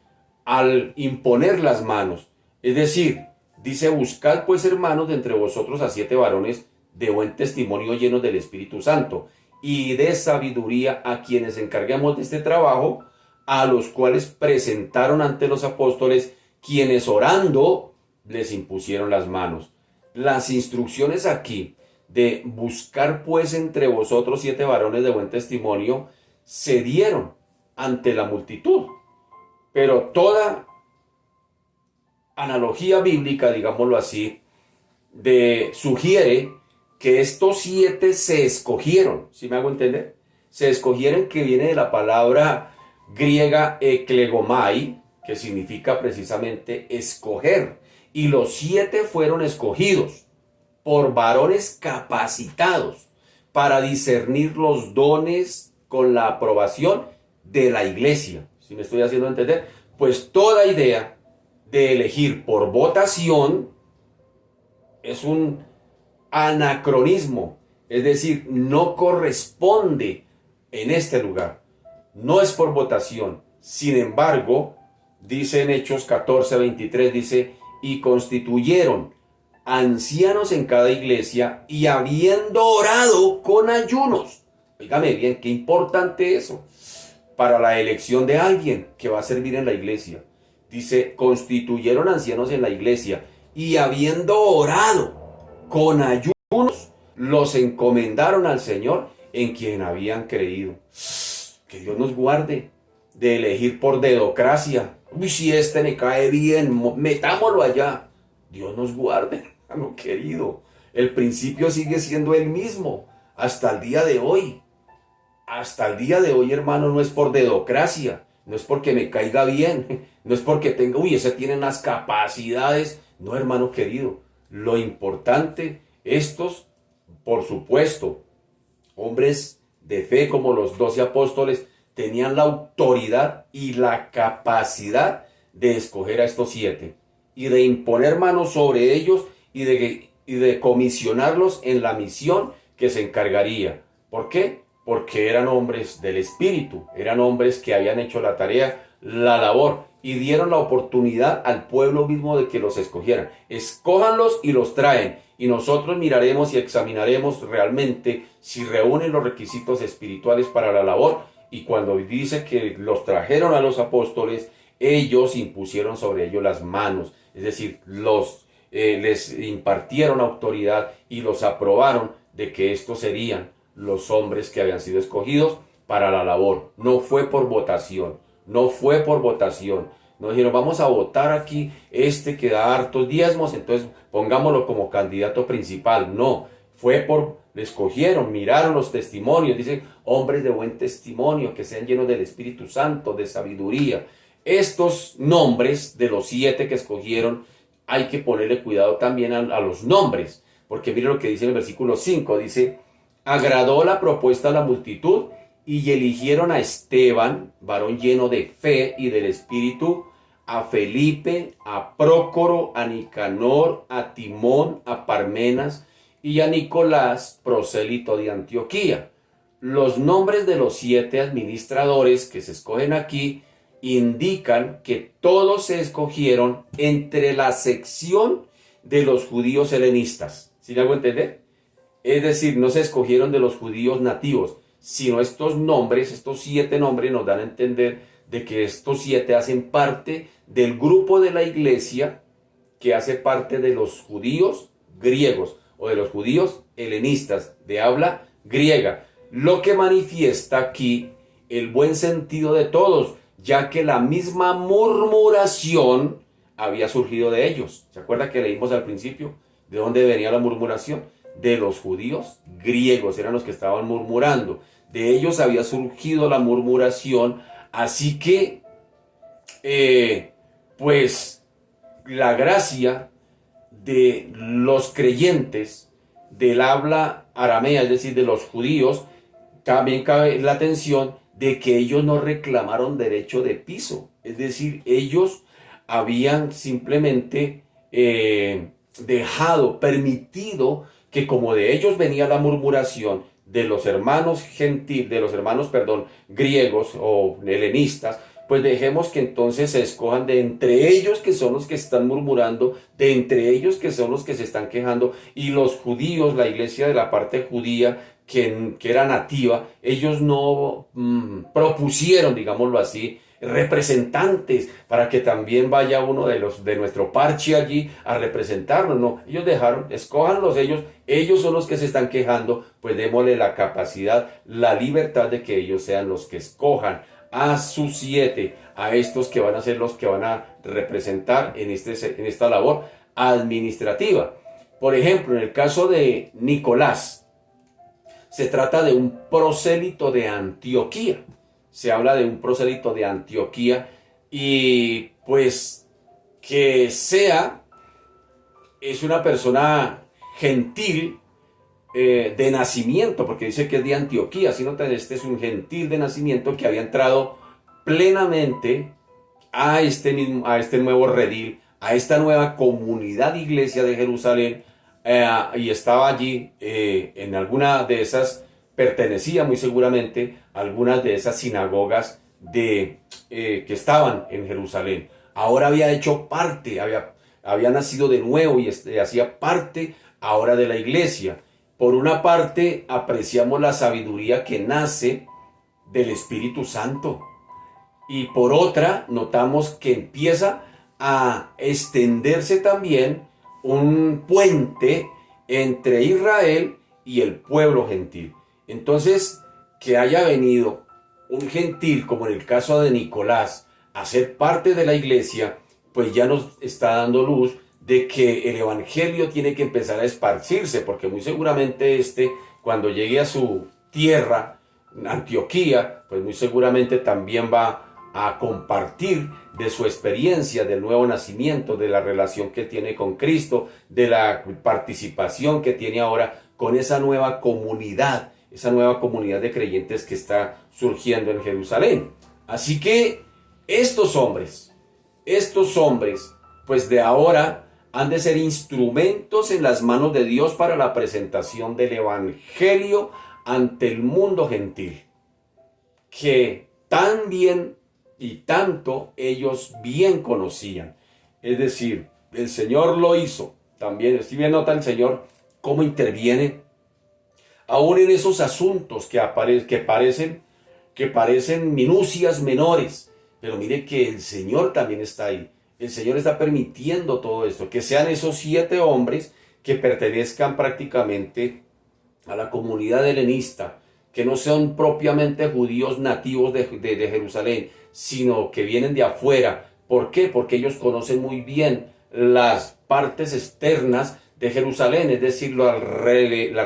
al imponer las manos. Es decir, dice, buscad pues hermanos de entre vosotros a 7 varones de buen testimonio llenos del Espíritu Santo y de sabiduría, a quienes encarguemos de este trabajo, a los cuales presentaron ante los apóstoles, quienes orando les impusieron las manos. Las instrucciones aquí de buscar pues entre vosotros 7 varones de buen testimonio se dieron ante la multitud. Pero toda analogía bíblica, digámoslo así, sugiere que estos 7 se escogieron. ¿Sí me hago entender? Se escogieron, que viene de la palabra griega eklegomai, que significa precisamente escoger. Y los 7 fueron escogidos por varones capacitados para discernir los dones con la aprobación de la iglesia. ¿Sí me estoy haciendo entender? Pues toda idea de elegir por votación es un anacronismo. Es decir, no corresponde en este lugar. No es por votación. Sin embargo, dice en Hechos 14:23, dice, y constituyeron ancianos en cada iglesia y habiendo orado con ayunos. Óigame bien, qué importante eso para la elección de alguien que va a servir en la iglesia. Dice, constituyeron ancianos en la iglesia y habiendo orado con ayunos, los encomendaron al Señor en quien habían creído. Que Dios nos guarde de elegir por dedocracia. Uy, si este me cae bien, metámoslo allá. Dios nos guarde, hermano querido. El principio sigue siendo el mismo hasta el día de hoy. Hasta el día de hoy, hermano, no es por dedocracia, no es porque me caiga bien, no es porque tenga, uy, ese tiene unas capacidades. No, hermano querido. Lo importante, estos, por supuesto, hombres de fe como los 12 apóstoles, tenían la autoridad y la capacidad de escoger a estos 7 y de imponer manos sobre ellos y de comisionarlos en la misión que se encargaría. ¿Por qué? Porque eran hombres del Espíritu, eran hombres que habían hecho la tarea, la labor, y dieron la oportunidad al pueblo mismo de que los escogieran. Escójanlos y los traen, y nosotros miraremos y examinaremos realmente si reúnen los requisitos espirituales para la labor. Y cuando dice que los trajeron a los apóstoles, ellos impusieron sobre ellos las manos, es decir, les impartieron autoridad y los aprobaron de que estos serían los hombres que habían sido escogidos para la labor. No fue por votación, no fue por votación. No dijeron, vamos a votar aquí este que da hartos diezmos, entonces pongámoslo como candidato principal. No, fue le escogieron, miraron los testimonios, dicen, hombres de buen testimonio, que sean llenos del Espíritu Santo, de sabiduría. Estos nombres de los 7 que escogieron, hay que ponerle cuidado también a los nombres, porque mire lo que dice en el versículo 5, dice, agradó la propuesta a la multitud y eligieron a Esteban, varón lleno de fe y del Espíritu, a Felipe, a Prócoro, a Nicanor, a Timón, a Parmenas y a Nicolás, prosélito de Antioquía. Los nombres de los 7 administradores que se escogen aquí indican que todos se escogieron entre la sección de los judíos helenistas. ¿Sí me hago entender? Es decir, no se escogieron de los judíos nativos, sino estos nombres, estos 7 nombres nos dan a entender de que estos 7 hacen parte del grupo de la iglesia que hace parte de los judíos griegos o de los judíos helenistas de habla griega, lo que manifiesta aquí el buen sentido de todos, ya que la misma murmuración había surgido de ellos. ¿Se acuerda que leímos al principio de dónde venía la murmuración? De los judíos griegos, eran los que estaban murmurando. De ellos había surgido la murmuración, así que, pues, la gracia de los creyentes del habla aramea, es decir, de los judíos, también cabe la atención de que ellos no reclamaron derecho de piso, es decir, ellos habían simplemente permitido que como de ellos venía la murmuración de los hermanos griegos o helenistas, pues dejemos que entonces se escojan de entre ellos que son los que están murmurando, de entre ellos que son los que se están quejando, y los judíos, la iglesia de la parte judía, que era nativa, ellos no propusieron, digámoslo así, representantes para que también vaya uno de nuestro parche allí a representarnos. No, ellos dejaron, escójanlos ellos son los que se están quejando, pues démosle la capacidad, la libertad de que ellos sean los que escojan a sus 7, a estos que van a ser los que van a representar en esta labor administrativa. Por ejemplo, en el caso de Nicolás, se trata de un prosélito de Antioquía. Se habla de un prosélito de Antioquía y pues que es una persona gentil de nacimiento, porque dice que es de Antioquía, sino que este es un gentil de nacimiento que había entrado plenamente a este nuevo redil, a esta nueva comunidad iglesia de Jerusalén, y estaba allí en alguna de esas, pertenecía muy seguramente a algunas de esas sinagogas que estaban en Jerusalén. Ahora había hecho parte, había nacido de nuevo y hacía parte ahora de la iglesia. Por una parte, apreciamos la sabiduría que nace del Espíritu Santo. Y por otra, notamos que empieza a extenderse también un puente entre Israel y el pueblo gentil. Entonces, que haya venido un gentil, como en el caso de Nicolás, a ser parte de la iglesia, pues ya nos está dando luz de que el evangelio tiene que empezar a esparcirse, porque muy seguramente cuando llegue a su tierra, Antioquía, pues muy seguramente también va a compartir de su experiencia del nuevo nacimiento, de la relación que tiene con Cristo, de la participación que tiene ahora con esa nueva comunidad de creyentes que está surgiendo en Jerusalén. Así que estos hombres, pues de ahora han de ser instrumentos en las manos de Dios para la presentación del evangelio ante el mundo gentil, que tan bien y tanto ellos bien conocían. Es decir, el Señor lo hizo. También, si bien nota el Señor cómo interviene aún en esos asuntos que parecen minucias menores, pero mire que el Señor también está ahí. El Señor está permitiendo todo esto, que sean esos 7 hombres que pertenezcan prácticamente a la comunidad helenista, que no sean propiamente judíos nativos de Jerusalén, sino que vienen de afuera, ¿Por qué? Porque ellos conocen muy bien las partes externas de Jerusalén, es decir, las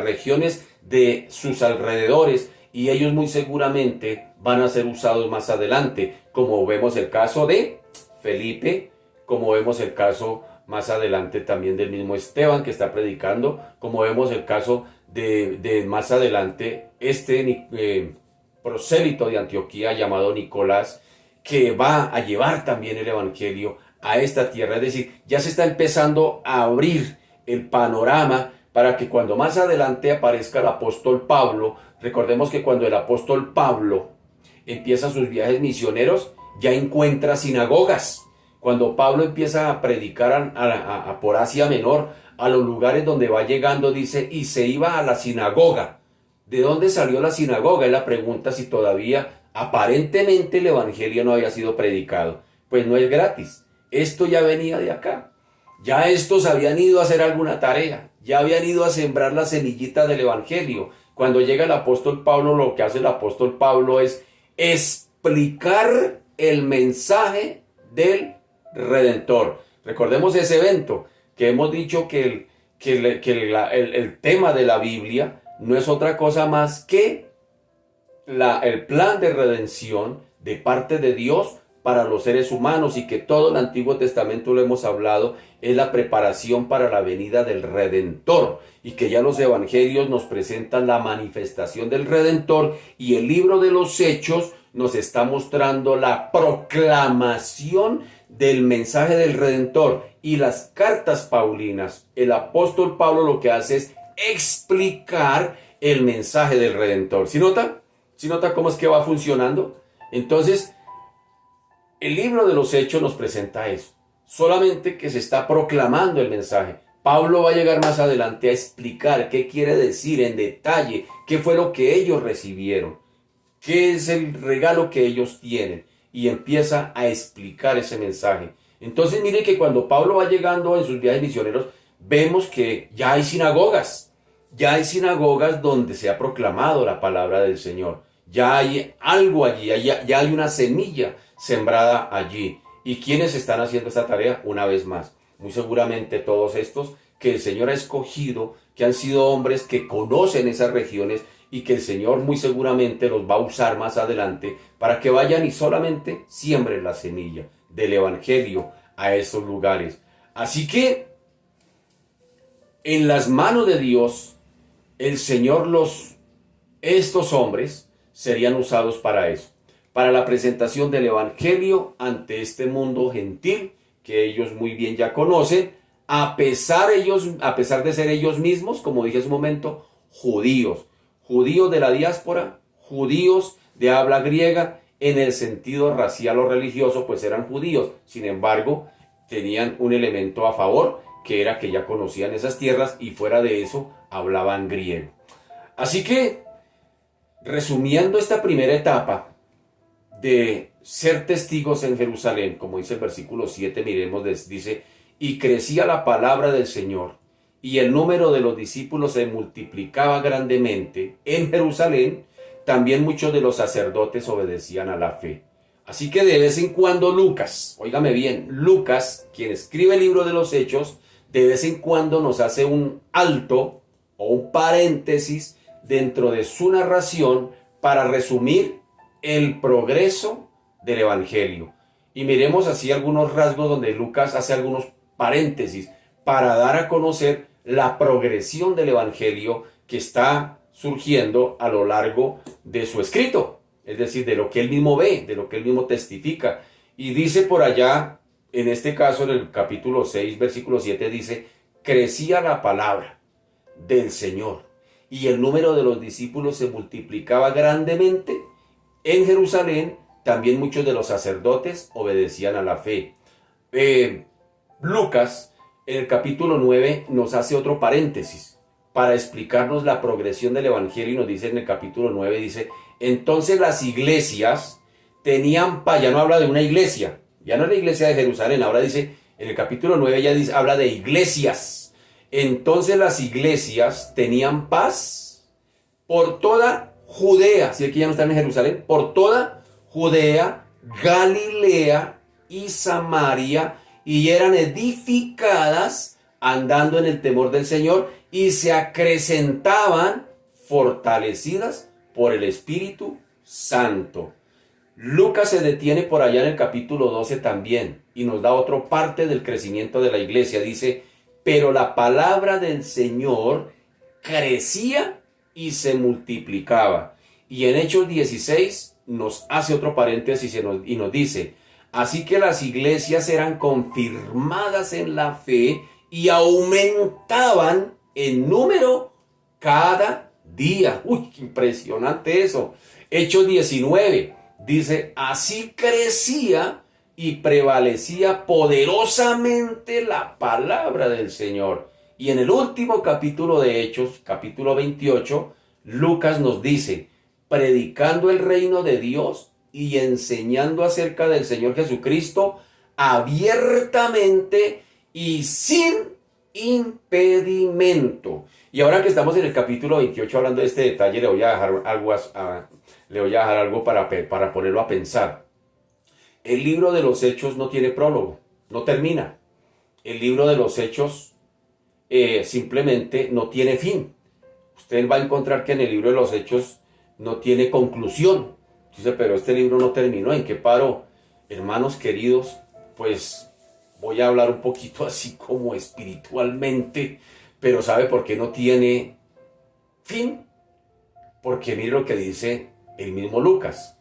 regiones de sus alrededores, y ellos muy seguramente van a ser usados más adelante, como vemos el caso de Felipe, como vemos el caso más adelante también del mismo Esteban que está predicando, como vemos el caso de más adelante prosélito de Antioquía llamado Nicolás, que va a llevar también el evangelio a esta tierra. Es decir, ya se está empezando a abrir el panorama para que cuando más adelante aparezca el apóstol Pablo, recordemos que cuando el apóstol Pablo empieza sus viajes misioneros, ya encuentra sinagogas. Cuando Pablo empieza a predicar por Asia Menor, a los lugares donde va llegando, dice, y se iba a la sinagoga. ¿De dónde salió la sinagoga? Es la pregunta, si todavía aparentemente el evangelio no había sido predicado. Pues no es gratis. Esto ya venía de acá. Ya estos habían ido a hacer alguna tarea. Ya habían ido a sembrar la semillita del evangelio. Cuando llega el apóstol Pablo, lo que hace el apóstol Pablo es explicar el mensaje del Redentor. Recordemos ese evento que hemos dicho que el tema de la Biblia no es otra cosa más que el plan de redención de parte de Dios para los seres humanos, y que todo el Antiguo Testamento, lo hemos hablado, es la preparación para la venida del Redentor, y que ya los evangelios nos presentan la manifestación del Redentor, y el libro de los Hechos nos está mostrando la proclamación del mensaje del Redentor. Y las cartas paulinas, el apóstol Pablo lo que hace es explicar el mensaje del Redentor. ¿Sí nota? ¿Sí nota cómo es que va funcionando? Entonces, el libro de los Hechos nos presenta eso. Solamente que se está proclamando el mensaje. Pablo va a llegar más adelante a explicar qué quiere decir en detalle, qué fue lo que ellos recibieron, qué es el regalo que ellos tienen, y empieza a explicar ese mensaje. Entonces mire que cuando Pablo va llegando en sus viajes misioneros, vemos que ya hay sinagogas donde se ha proclamado la palabra del Señor. Ya hay algo allí, ya hay una semilla sembrada allí. ¿Y quiénes están haciendo esta tarea? Una vez más, muy seguramente todos estos que el Señor ha escogido, que han sido hombres que conocen esas regiones, y que el Señor muy seguramente los va a usar más adelante para que vayan y solamente siembren la semilla del evangelio a esos lugares. Así que en las manos de Dios, el Señor, estos hombres serían usados para eso, para la presentación del evangelio ante este mundo gentil que ellos muy bien ya conocen, a pesar de ser ellos mismos, como dije hace un momento, judíos de la diáspora, judíos de habla griega, en el sentido racial o religioso, pues eran judíos. Sin embargo, tenían un elemento a favor, que era que ya conocían esas tierras, y fuera de eso hablaban griego. Así que, resumiendo esta primera etapa de ser testigos en Jerusalén, como dice el versículo 7, miremos, dice, y crecía la palabra del Señor, y el número de los discípulos se multiplicaba grandemente en Jerusalén. También muchos de los sacerdotes obedecían a la fe. Así que de vez en cuando Lucas, óigame bien, Lucas, quien escribe el libro de los Hechos, de vez en cuando nos hace un alto o un paréntesis dentro de su narración para resumir el progreso del evangelio. Y miremos así algunos rasgos donde Lucas hace algunos paréntesis para dar a conocer la progresión del evangelio que está surgiendo a lo largo de su escrito, es decir, de lo que él mismo ve, de lo que él mismo testifica. Y dice por allá, en este caso en el capítulo 6, versículo 7, dice, crecía la palabra del Señor, y el número de los discípulos se multiplicaba grandemente en Jerusalén. También muchos de los sacerdotes obedecían a la fe. Lucas, en el capítulo 9, nos hace otro paréntesis para explicarnos la progresión del evangelio, y nos dice en el capítulo 9, dice, entonces las iglesias tenían ya no habla de una iglesia, ya no es la iglesia de Jerusalén, ahora dice, en el capítulo 9 ya dice, habla de iglesias. Entonces las iglesias tenían paz por toda Judea, si aquí ya no están en Jerusalén, por toda Judea, Galilea y Samaria, y eran edificadas andando en el temor del Señor, y se acrecentaban fortalecidas por el Espíritu Santo. Lucas se detiene por allá en el capítulo 12 también y nos da otra parte del crecimiento de la iglesia. Dice, pero la palabra del Señor crecía y se multiplicaba. Y en Hechos 16 nos hace otro paréntesis y nos dice, así que las iglesias eran confirmadas en la fe y aumentaban en número cada día. Uy, qué impresionante eso. Hechos 19 dice, así crecía y prevalecía poderosamente la palabra del Señor. Y en el último capítulo de Hechos, capítulo 28, Lucas nos dice, predicando el reino de Dios y enseñando acerca del Señor Jesucristo abiertamente y sin impedimento. Y ahora que estamos en el capítulo 28 hablando de este detalle, le voy a dejar algo para ponerlo a pensar. El libro de los Hechos no tiene prólogo, no termina. El libro de los Hechos simplemente no tiene fin. Usted va a encontrar que en el libro de los Hechos no tiene conclusión. Dice, pero este libro no terminó, ¿en qué paró? Hermanos queridos, pues voy a hablar un poquito así como espiritualmente, pero ¿sabe por qué no tiene fin? Porque mire lo que dice el mismo Lucas.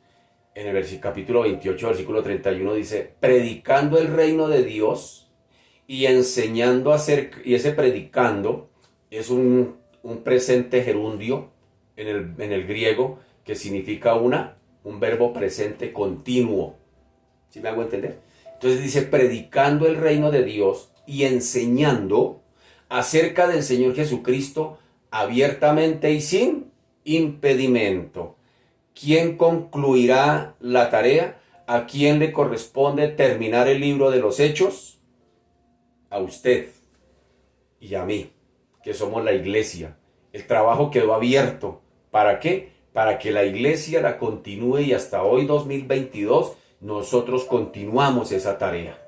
En el capítulo 28, versículo 31 dice, predicando el reino de Dios y enseñando y ese predicando es un presente gerundio en el griego que significa un verbo presente continuo. ¿Sí me hago entender? Entonces dice, predicando el reino de Dios y enseñando acerca del Señor Jesucristo abiertamente y sin impedimento. ¿Quién concluirá la tarea? ¿A quién le corresponde terminar el libro de los Hechos? A usted y a mí, que somos la iglesia. El trabajo quedó abierto. ¿Para qué? Para que la iglesia la continúe y hasta hoy 2022 nosotros continuamos esa tarea.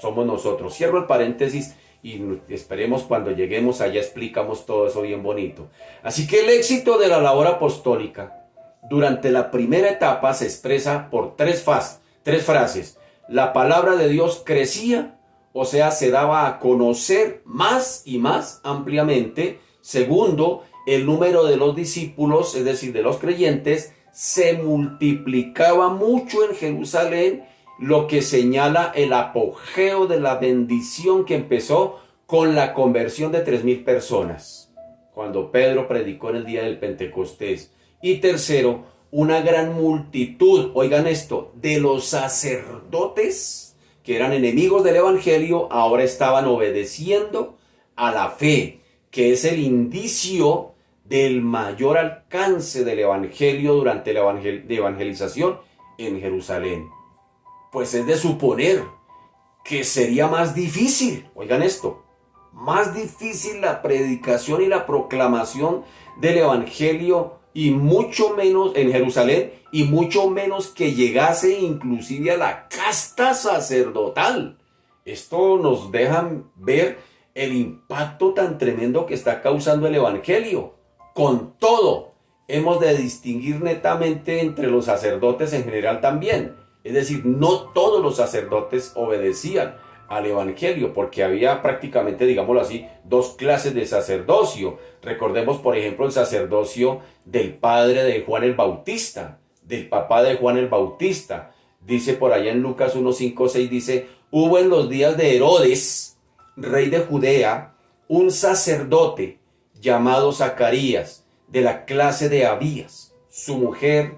Somos nosotros. Cierro el paréntesis y esperemos cuando lleguemos allá explicamos todo eso bien bonito. Así que el éxito de la labor apostólica durante la primera etapa se expresa por tres frases. La palabra de Dios crecía, o sea, se daba a conocer más y más ampliamente. Segundo, el número de los discípulos, es decir, de los creyentes, se multiplicaba mucho en Jerusalén, lo que señala el apogeo de la bendición que empezó con la conversión de 3,000 personas, cuando Pedro predicó en el día del Pentecostés. Y tercero, una gran multitud, oigan esto, de los sacerdotes que eran enemigos del evangelio, ahora estaban obedeciendo a la fe, que es el indicio del mayor alcance del evangelio durante la evangelización en Jerusalén. Pues es de suponer que sería más difícil, oigan esto, más difícil la predicación y la proclamación del evangelio y mucho menos en Jerusalén, y mucho menos que llegase inclusive a la casta sacerdotal. Esto nos deja ver el impacto tan tremendo que está causando el evangelio. Con todo, hemos de distinguir netamente entre los sacerdotes en general también. Es decir, no todos los sacerdotes obedecían al evangelio, porque había prácticamente, digámoslo así, dos clases de sacerdocio. Recordemos, por ejemplo, el sacerdocio del padre de Juan el Bautista, del papá de Juan el Bautista. Dice por allá en Lucas 1, 5, 6, dice, hubo en los días de Herodes, rey de Judea, un sacerdote llamado Zacarías, de la clase de Abías. Su mujer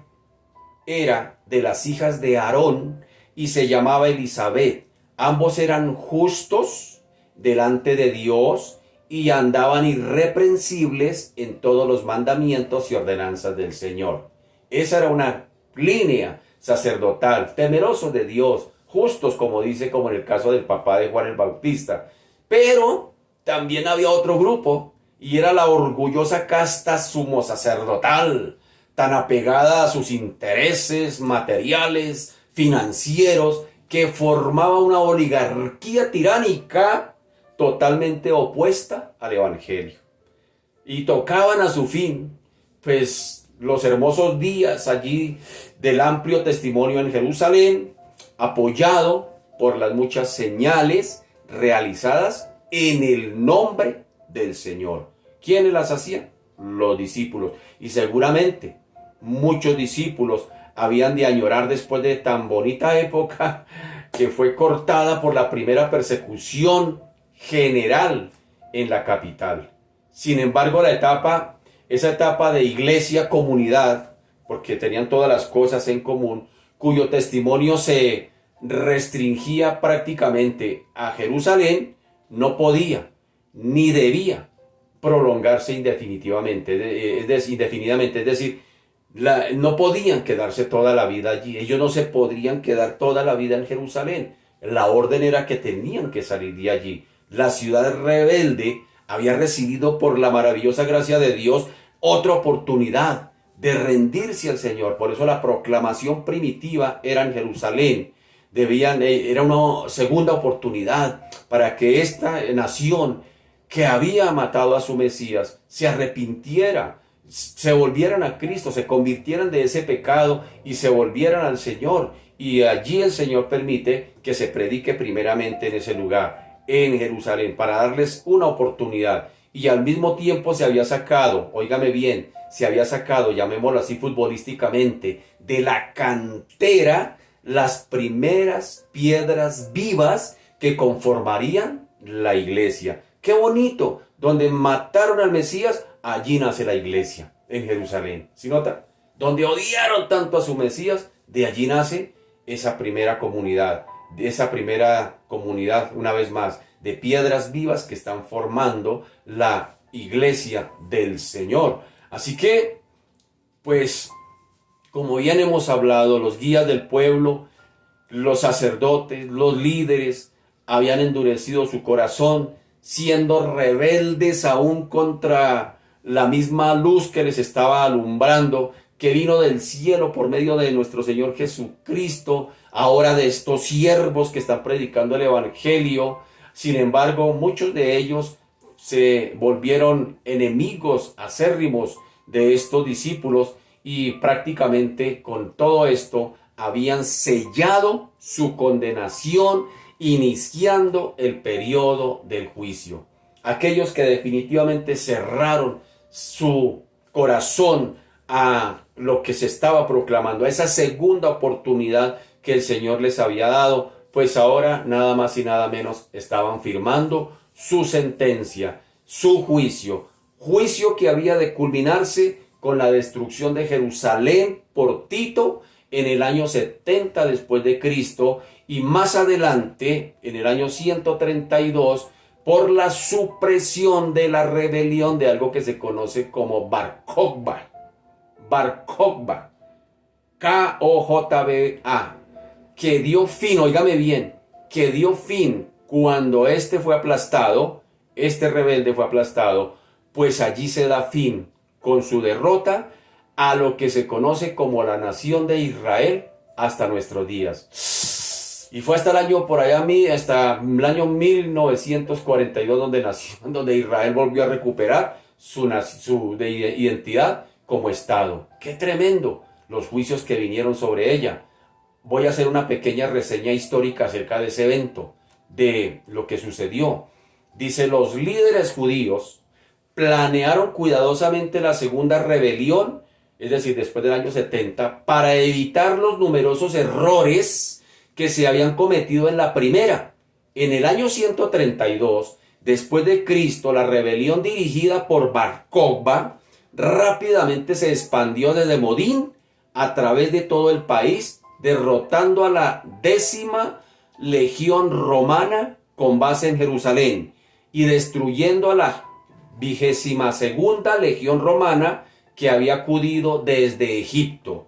era de las hijas de Aarón y se llamaba Elizabeth. Ambos eran justos delante de Dios y andaban irreprensibles en todos los mandamientos y ordenanzas del Señor. Esa era una línea sacerdotal, temerosos de Dios, justos, como dice, como en el caso del papá de Juan el Bautista. Pero también había otro grupo, y era la orgullosa casta sumo sacerdotal, tan apegada a sus intereses materiales, financieros, que formaba una oligarquía tiránica totalmente opuesta al Evangelio. Y tocaban a su fin, pues, los hermosos días allí del amplio testimonio en Jerusalén, apoyado por las muchas señales realizadas en el nombre del Señor. ¿Quiénes las hacían? Los discípulos. Y seguramente muchos discípulos habían de añorar después de tan bonita época que fue cortada por la primera persecución general en la capital. Sin embargo, esa etapa de iglesia, comunidad, porque tenían todas las cosas en común, cuyo testimonio se restringía prácticamente a Jerusalén, no podía ni debía prolongarse indefinidamente, es decir, no podían quedarse toda la vida allí, ellos no se podrían quedar toda la vida en Jerusalén, la orden era que tenían que salir de allí. La ciudad rebelde había recibido por la maravillosa gracia de Dios otra oportunidad de rendirse al Señor, por eso la proclamación primitiva era en Jerusalén. Era una segunda oportunidad para que esta nación que había matado a su Mesías se arrepintiera, se volvieran a Cristo, se convirtieran de ese pecado y se volvieran al Señor. Y allí el Señor permite que se predique primeramente en ese lugar, en Jerusalén, para darles una oportunidad. Y al mismo tiempo se había sacado, óigame bien, se había sacado, llamémoslo así futbolísticamente, de la cantera las primeras piedras vivas que conformarían la iglesia. ¡Qué bonito! Donde mataron al Mesías, allí nace la iglesia, en Jerusalén. ¿Sí nota? Donde odiaron tanto a su Mesías, de allí nace esa primera comunidad, una vez más, de piedras vivas que están formando la iglesia del Señor. Así que, pues, como bien hemos hablado, los guías del pueblo, los sacerdotes, los líderes, habían endurecido su corazón, siendo rebeldes aún contra la misma luz que les estaba alumbrando, que vino del cielo por medio de nuestro Señor Jesucristo, ahora de estos siervos que están predicando el Evangelio. Sin embargo, muchos de ellos se volvieron enemigos acérrimos de estos discípulos y prácticamente con todo esto habían sellado su condenación, iniciando el periodo del juicio. Aquellos que definitivamente cerraron su corazón a lo que se estaba proclamando, a esa segunda oportunidad que el Señor les había dado, pues ahora nada más y nada menos estaban firmando su sentencia, su juicio que había de culminarse con la destrucción de Jerusalén por Tito en el año 70 después de Cristo y más adelante en el año 132 por la supresión de la rebelión de algo que se conoce como Bar Kokhba, K-O-J-B-A, que dio fin, óigame bien, que dio fin cuando este rebelde fue aplastado, pues allí se da fin con su derrota a lo que se conoce como la nación de Israel hasta nuestros días. Y fue hasta el año 1942 donde Israel volvió a recuperar su identidad como Estado. ¡Qué tremendo! Los juicios que vinieron sobre ella. Voy a hacer una pequeña reseña histórica acerca de ese evento, de lo que sucedió. Dice, los líderes judíos planearon cuidadosamente la segunda rebelión, es decir, después del año 70, para evitar los numerosos errores que se habían cometido en la primera. En el año 132, después de Cristo, la rebelión dirigida por Bar Kokhba rápidamente se expandió desde Modín a través de todo el país, derrotando a la 10ª legión romana con base en Jerusalén y destruyendo a la 22ª legión romana que había acudido desde Egipto.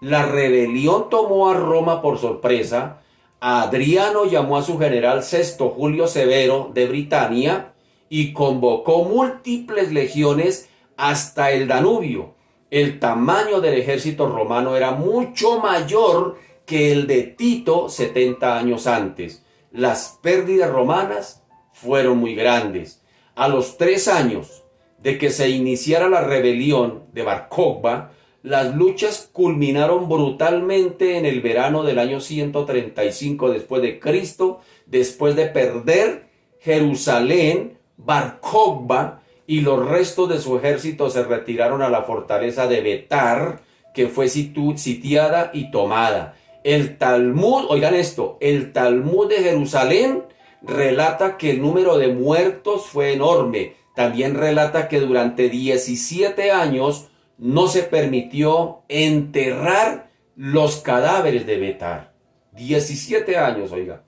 La rebelión tomó a Roma por sorpresa. Adriano llamó a su general Sexto Julio Severo de Britania y convocó múltiples legiones hasta el Danubio. El tamaño del ejército romano era mucho mayor que el de Tito 70 años antes. Las pérdidas romanas fueron muy grandes. A los 3 años de que se iniciara la rebelión de Bar Kokhba, las luchas culminaron brutalmente en el verano del año 135 después de Cristo, después de perder Jerusalén. Bar Kokhba y los restos de su ejército se retiraron a la fortaleza de Betar, que fue sitiada y tomada. El Talmud, oigan esto, el Talmud de Jerusalén relata que el número de muertos fue enorme. También relata que durante 17 años no se permitió enterrar los cadáveres de Betar. 17 años, oiga.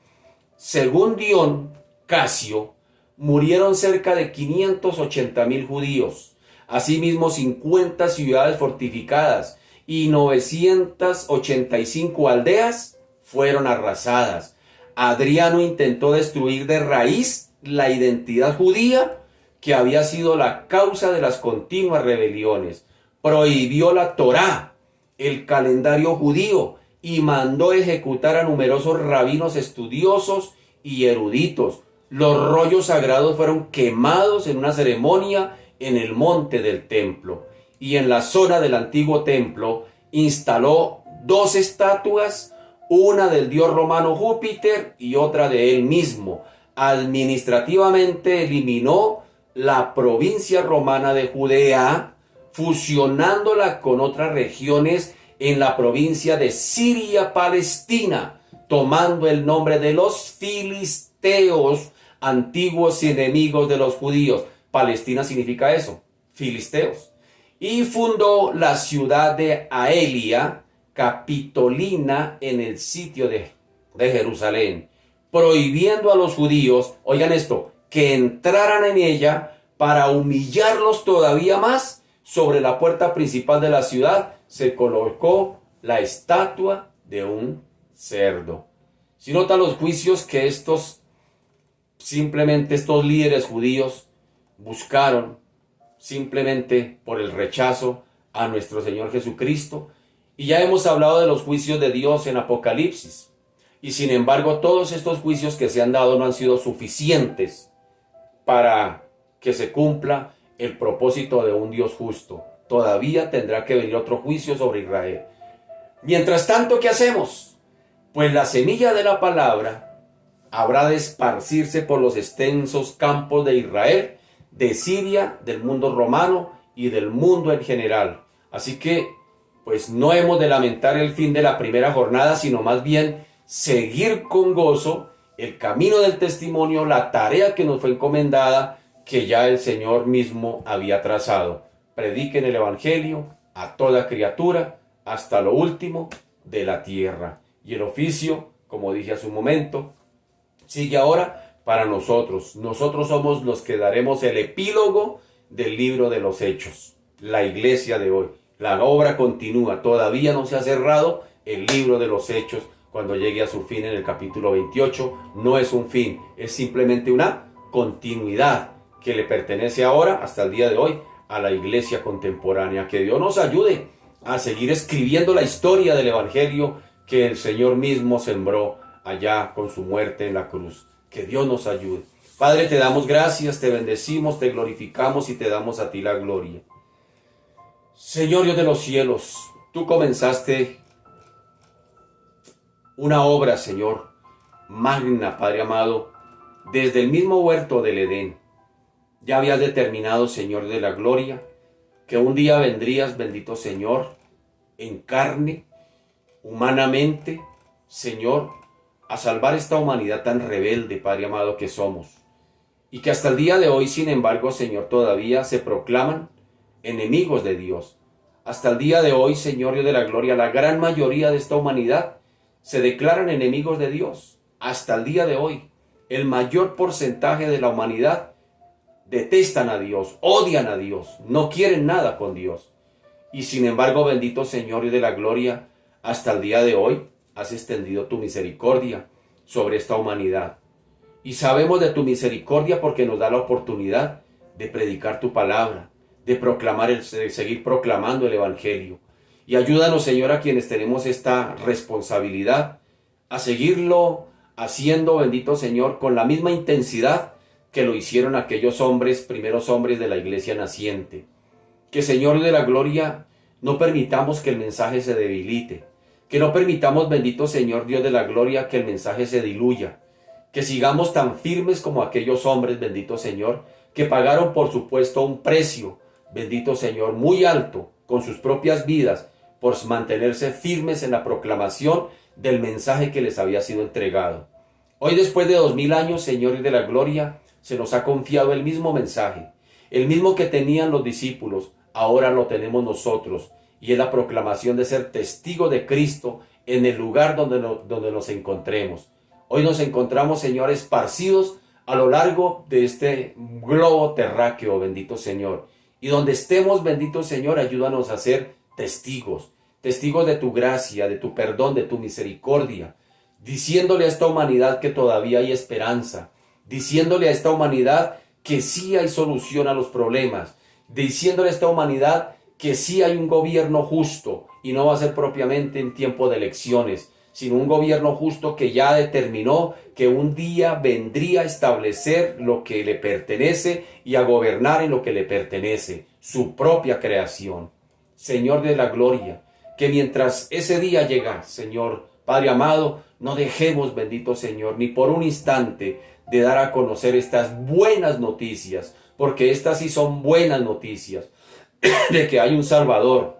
Según Dion Casio, murieron cerca de 580,000 judíos. Asimismo, 50 ciudades fortificadas y 985 aldeas fueron arrasadas. Adriano intentó destruir de raíz la identidad judía, que había sido la causa de las continuas rebeliones. Prohibió la Torá, el calendario judío, y mandó ejecutar a numerosos rabinos estudiosos y eruditos. Los rollos sagrados fueron quemados en una ceremonia en el monte del templo. Y en la zona del antiguo templo instaló 2 estatuas, una del dios romano Júpiter y otra de él mismo. Administrativamente eliminó la provincia romana de Judea, fusionándola con otras regiones en la provincia de Siria-Palestina, tomando el nombre de los filisteos, antiguos enemigos de los judíos. Palestina significa eso, filisteos. Y fundó la ciudad de Aelia Capitolina en el sitio de Jerusalén, prohibiendo a los judíos, oigan esto, que entraran en ella para humillarlos todavía más. Sobre la puerta principal de la ciudad se colocó la estatua de un cerdo. Si nota los juicios que estos líderes judíos buscaron simplemente por el rechazo a nuestro Señor Jesucristo. Y ya hemos hablado de los juicios de Dios en Apocalipsis. Y sin embargo, todos estos juicios que se han dado no han sido suficientes para que se cumpla el propósito de un Dios justo. Todavía tendrá que venir otro juicio sobre Israel. Mientras tanto, ¿qué hacemos? Pues la semilla de la palabra habrá de esparcirse por los extensos campos de Israel, de Siria, del mundo romano y del mundo en general. Así que, pues no hemos de lamentar el fin de la primera jornada, sino más bien seguir con gozo el camino del testimonio, la tarea que nos fue encomendada, que ya el Señor mismo había trazado. Prediquen el Evangelio a toda criatura, hasta lo último de la tierra. Y el oficio, como dije hace un momento, sigue ahora para nosotros. Nosotros somos los que daremos el epílogo del libro de los Hechos, la iglesia de hoy. La obra continúa, todavía no se ha cerrado el libro de los Hechos. Cuando llegue a su fin en el capítulo 28, no es un fin, es simplemente una continuidad que le pertenece ahora, hasta el día de hoy, a la iglesia contemporánea. Que Dios nos ayude a seguir escribiendo la historia del Evangelio que el Señor mismo sembró allá con su muerte en la cruz. Que Dios nos ayude. Padre, te damos gracias, te bendecimos, te glorificamos y te damos a ti la gloria. Señor Dios de los cielos, tú comenzaste una obra, Señor, magna, Padre amado, desde el mismo huerto del Edén. Ya habías determinado, Señor de la gloria, que un día vendrías, bendito Señor, en carne, humanamente, Señor, a salvar esta humanidad tan rebelde, Padre amado, que somos. Y que hasta el día de hoy, sin embargo, Señor, todavía se proclaman enemigos de Dios. Hasta el día de hoy, Señor Dios de la gloria, la gran mayoría de esta humanidad se declaran enemigos de Dios. Hasta el día de hoy, el mayor porcentaje de la humanidad detestan a Dios, odian a Dios, no quieren nada con Dios. Y sin embargo, bendito Señor Dios de la gloria, hasta el día de hoy has extendido tu misericordia sobre esta humanidad. Y sabemos de tu misericordia porque nos da la oportunidad de predicar tu palabra, de seguir proclamando el Evangelio. Y ayúdanos, Señor, a quienes tenemos esta responsabilidad, a seguirlo haciendo, bendito Señor, con la misma intensidad que lo hicieron aquellos hombres, primeros hombres de la iglesia naciente. Que, Señor de la gloria, no permitamos que el mensaje se debilite, que no permitamos, bendito Señor Dios de la gloria, que el mensaje se diluya, que sigamos tan firmes como aquellos hombres, bendito Señor, que pagaron por supuesto un precio, bendito Señor, muy alto, con sus propias vidas, por mantenerse firmes en la proclamación del mensaje que les había sido entregado. Hoy, después de 2000 años, Señor de la gloria, se nos ha confiado el mismo mensaje, el mismo que tenían los discípulos, ahora lo tenemos nosotros, y es la proclamación de ser testigo de Cristo en el lugar donde nos encontremos. Hoy nos encontramos, Señor, esparcidos a lo largo de este globo terráqueo, bendito Señor. Y donde estemos, bendito Señor, ayúdanos a ser testigos, testigos de tu gracia, de tu perdón, de tu misericordia, diciéndole a esta humanidad que todavía hay esperanza, diciéndole a esta humanidad que sí hay solución a los problemas, diciéndole a esta humanidad que sí hay un gobierno justo y no va a ser propiamente en tiempo de elecciones, sino un gobierno justo que ya determinó que un día vendría a establecer lo que le pertenece y a gobernar en lo que le pertenece, su propia creación. Señor de la gloria, que mientras ese día llega, Señor, Padre amado, no dejemos, bendito Señor, ni por un instante de dar a conocer estas buenas noticias, porque estas sí son buenas noticias, de que hay un Salvador,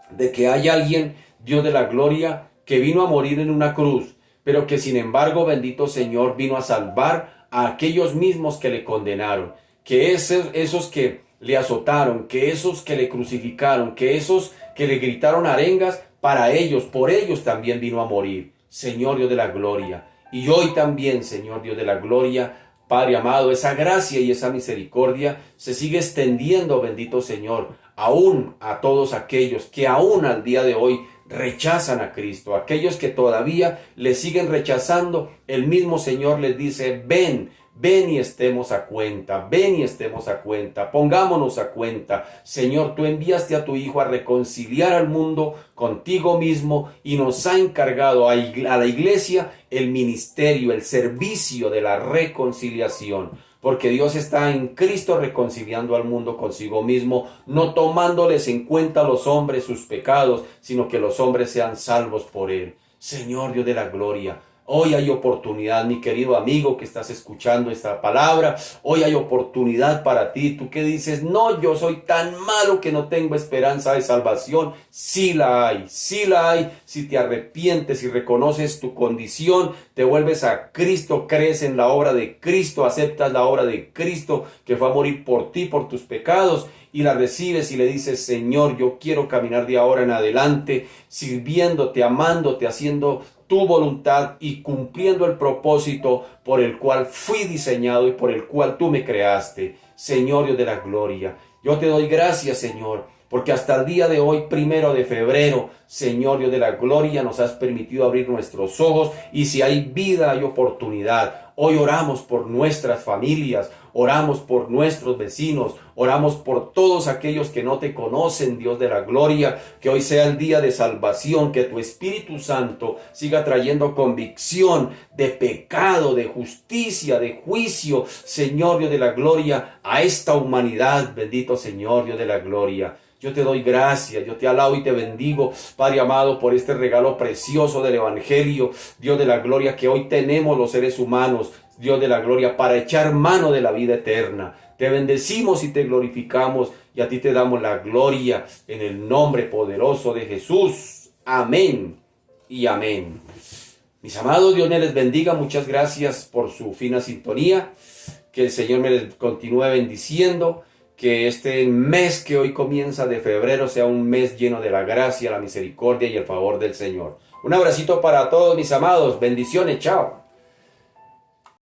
de que hay alguien, Dios de la gloria, que vino a morir en una cruz, pero que sin embargo, bendito Señor, vino a salvar a aquellos mismos que le condenaron, que esos que le azotaron, que esos que le crucificaron, que esos que le gritaron arengas, para ellos, por ellos también vino a morir, Señor Dios de la gloria. Y hoy también, Señor Dios de la gloria, Padre amado, esa gracia y esa misericordia se sigue extendiendo, bendito Señor, aún a todos aquellos que aún al día de hoy rechazan a Cristo, aquellos que todavía le siguen rechazando. El mismo Señor les dice: ven y estemos a cuenta, ven y estemos a cuenta, pongámonos a cuenta. Señor, tú enviaste a tu Hijo a reconciliar al mundo contigo mismo y nos ha encargado a la iglesia el ministerio, el servicio de la reconciliación. Porque Dios está en Cristo reconciliando al mundo consigo mismo, no tomándoles en cuenta a los hombres sus pecados, sino que los hombres sean salvos por Él. Señor Dios de la gloria, hoy hay oportunidad, mi querido amigo que estás escuchando esta palabra. Hoy hay oportunidad para ti. Tú que dices: no, yo soy tan malo que no tengo esperanza de salvación. Sí la hay, sí la hay. Si te arrepientes y reconoces tu condición, te vuelves a Cristo, crees en la obra de Cristo, aceptas la obra de Cristo que fue a morir por ti, por tus pecados, y la recibes y le dices: Señor, yo quiero caminar de ahora en adelante sirviéndote, amándote, haciendo tu voluntad y cumpliendo el propósito por el cual fui diseñado y por el cual tú me creaste. Señor Dios de la gloria, yo te doy gracias, Señor, porque hasta el día de hoy, 1 de febrero, Señor Dios de la gloria, nos has permitido abrir nuestros ojos, y si hay vida, hay oportunidad. Hoy oramos por nuestras familias, oramos por nuestros vecinos, oramos por todos aquellos que no te conocen, Dios de la gloria. Que hoy sea el día de salvación, que tu Espíritu Santo siga trayendo convicción de pecado, de justicia, de juicio, Señor Dios de la gloria, a esta humanidad, bendito Señor Dios de la gloria. Yo te doy gracias, yo te alabo y te bendigo, Padre amado, por este regalo precioso del Evangelio, Dios de la gloria, que hoy tenemos los seres humanos, Dios de la gloria, para echar mano de la vida eterna. Te bendecimos y te glorificamos, y a ti te damos la gloria en el nombre poderoso de Jesús. Amén y amén. Mis amados, Dios me les bendiga. Muchas gracias por su fina sintonía. Que el Señor me les continúe bendiciendo. Que este mes que hoy comienza de febrero sea un mes lleno de la gracia, la misericordia y el favor del Señor. Un abracito para todos mis amados. Bendiciones. Chao.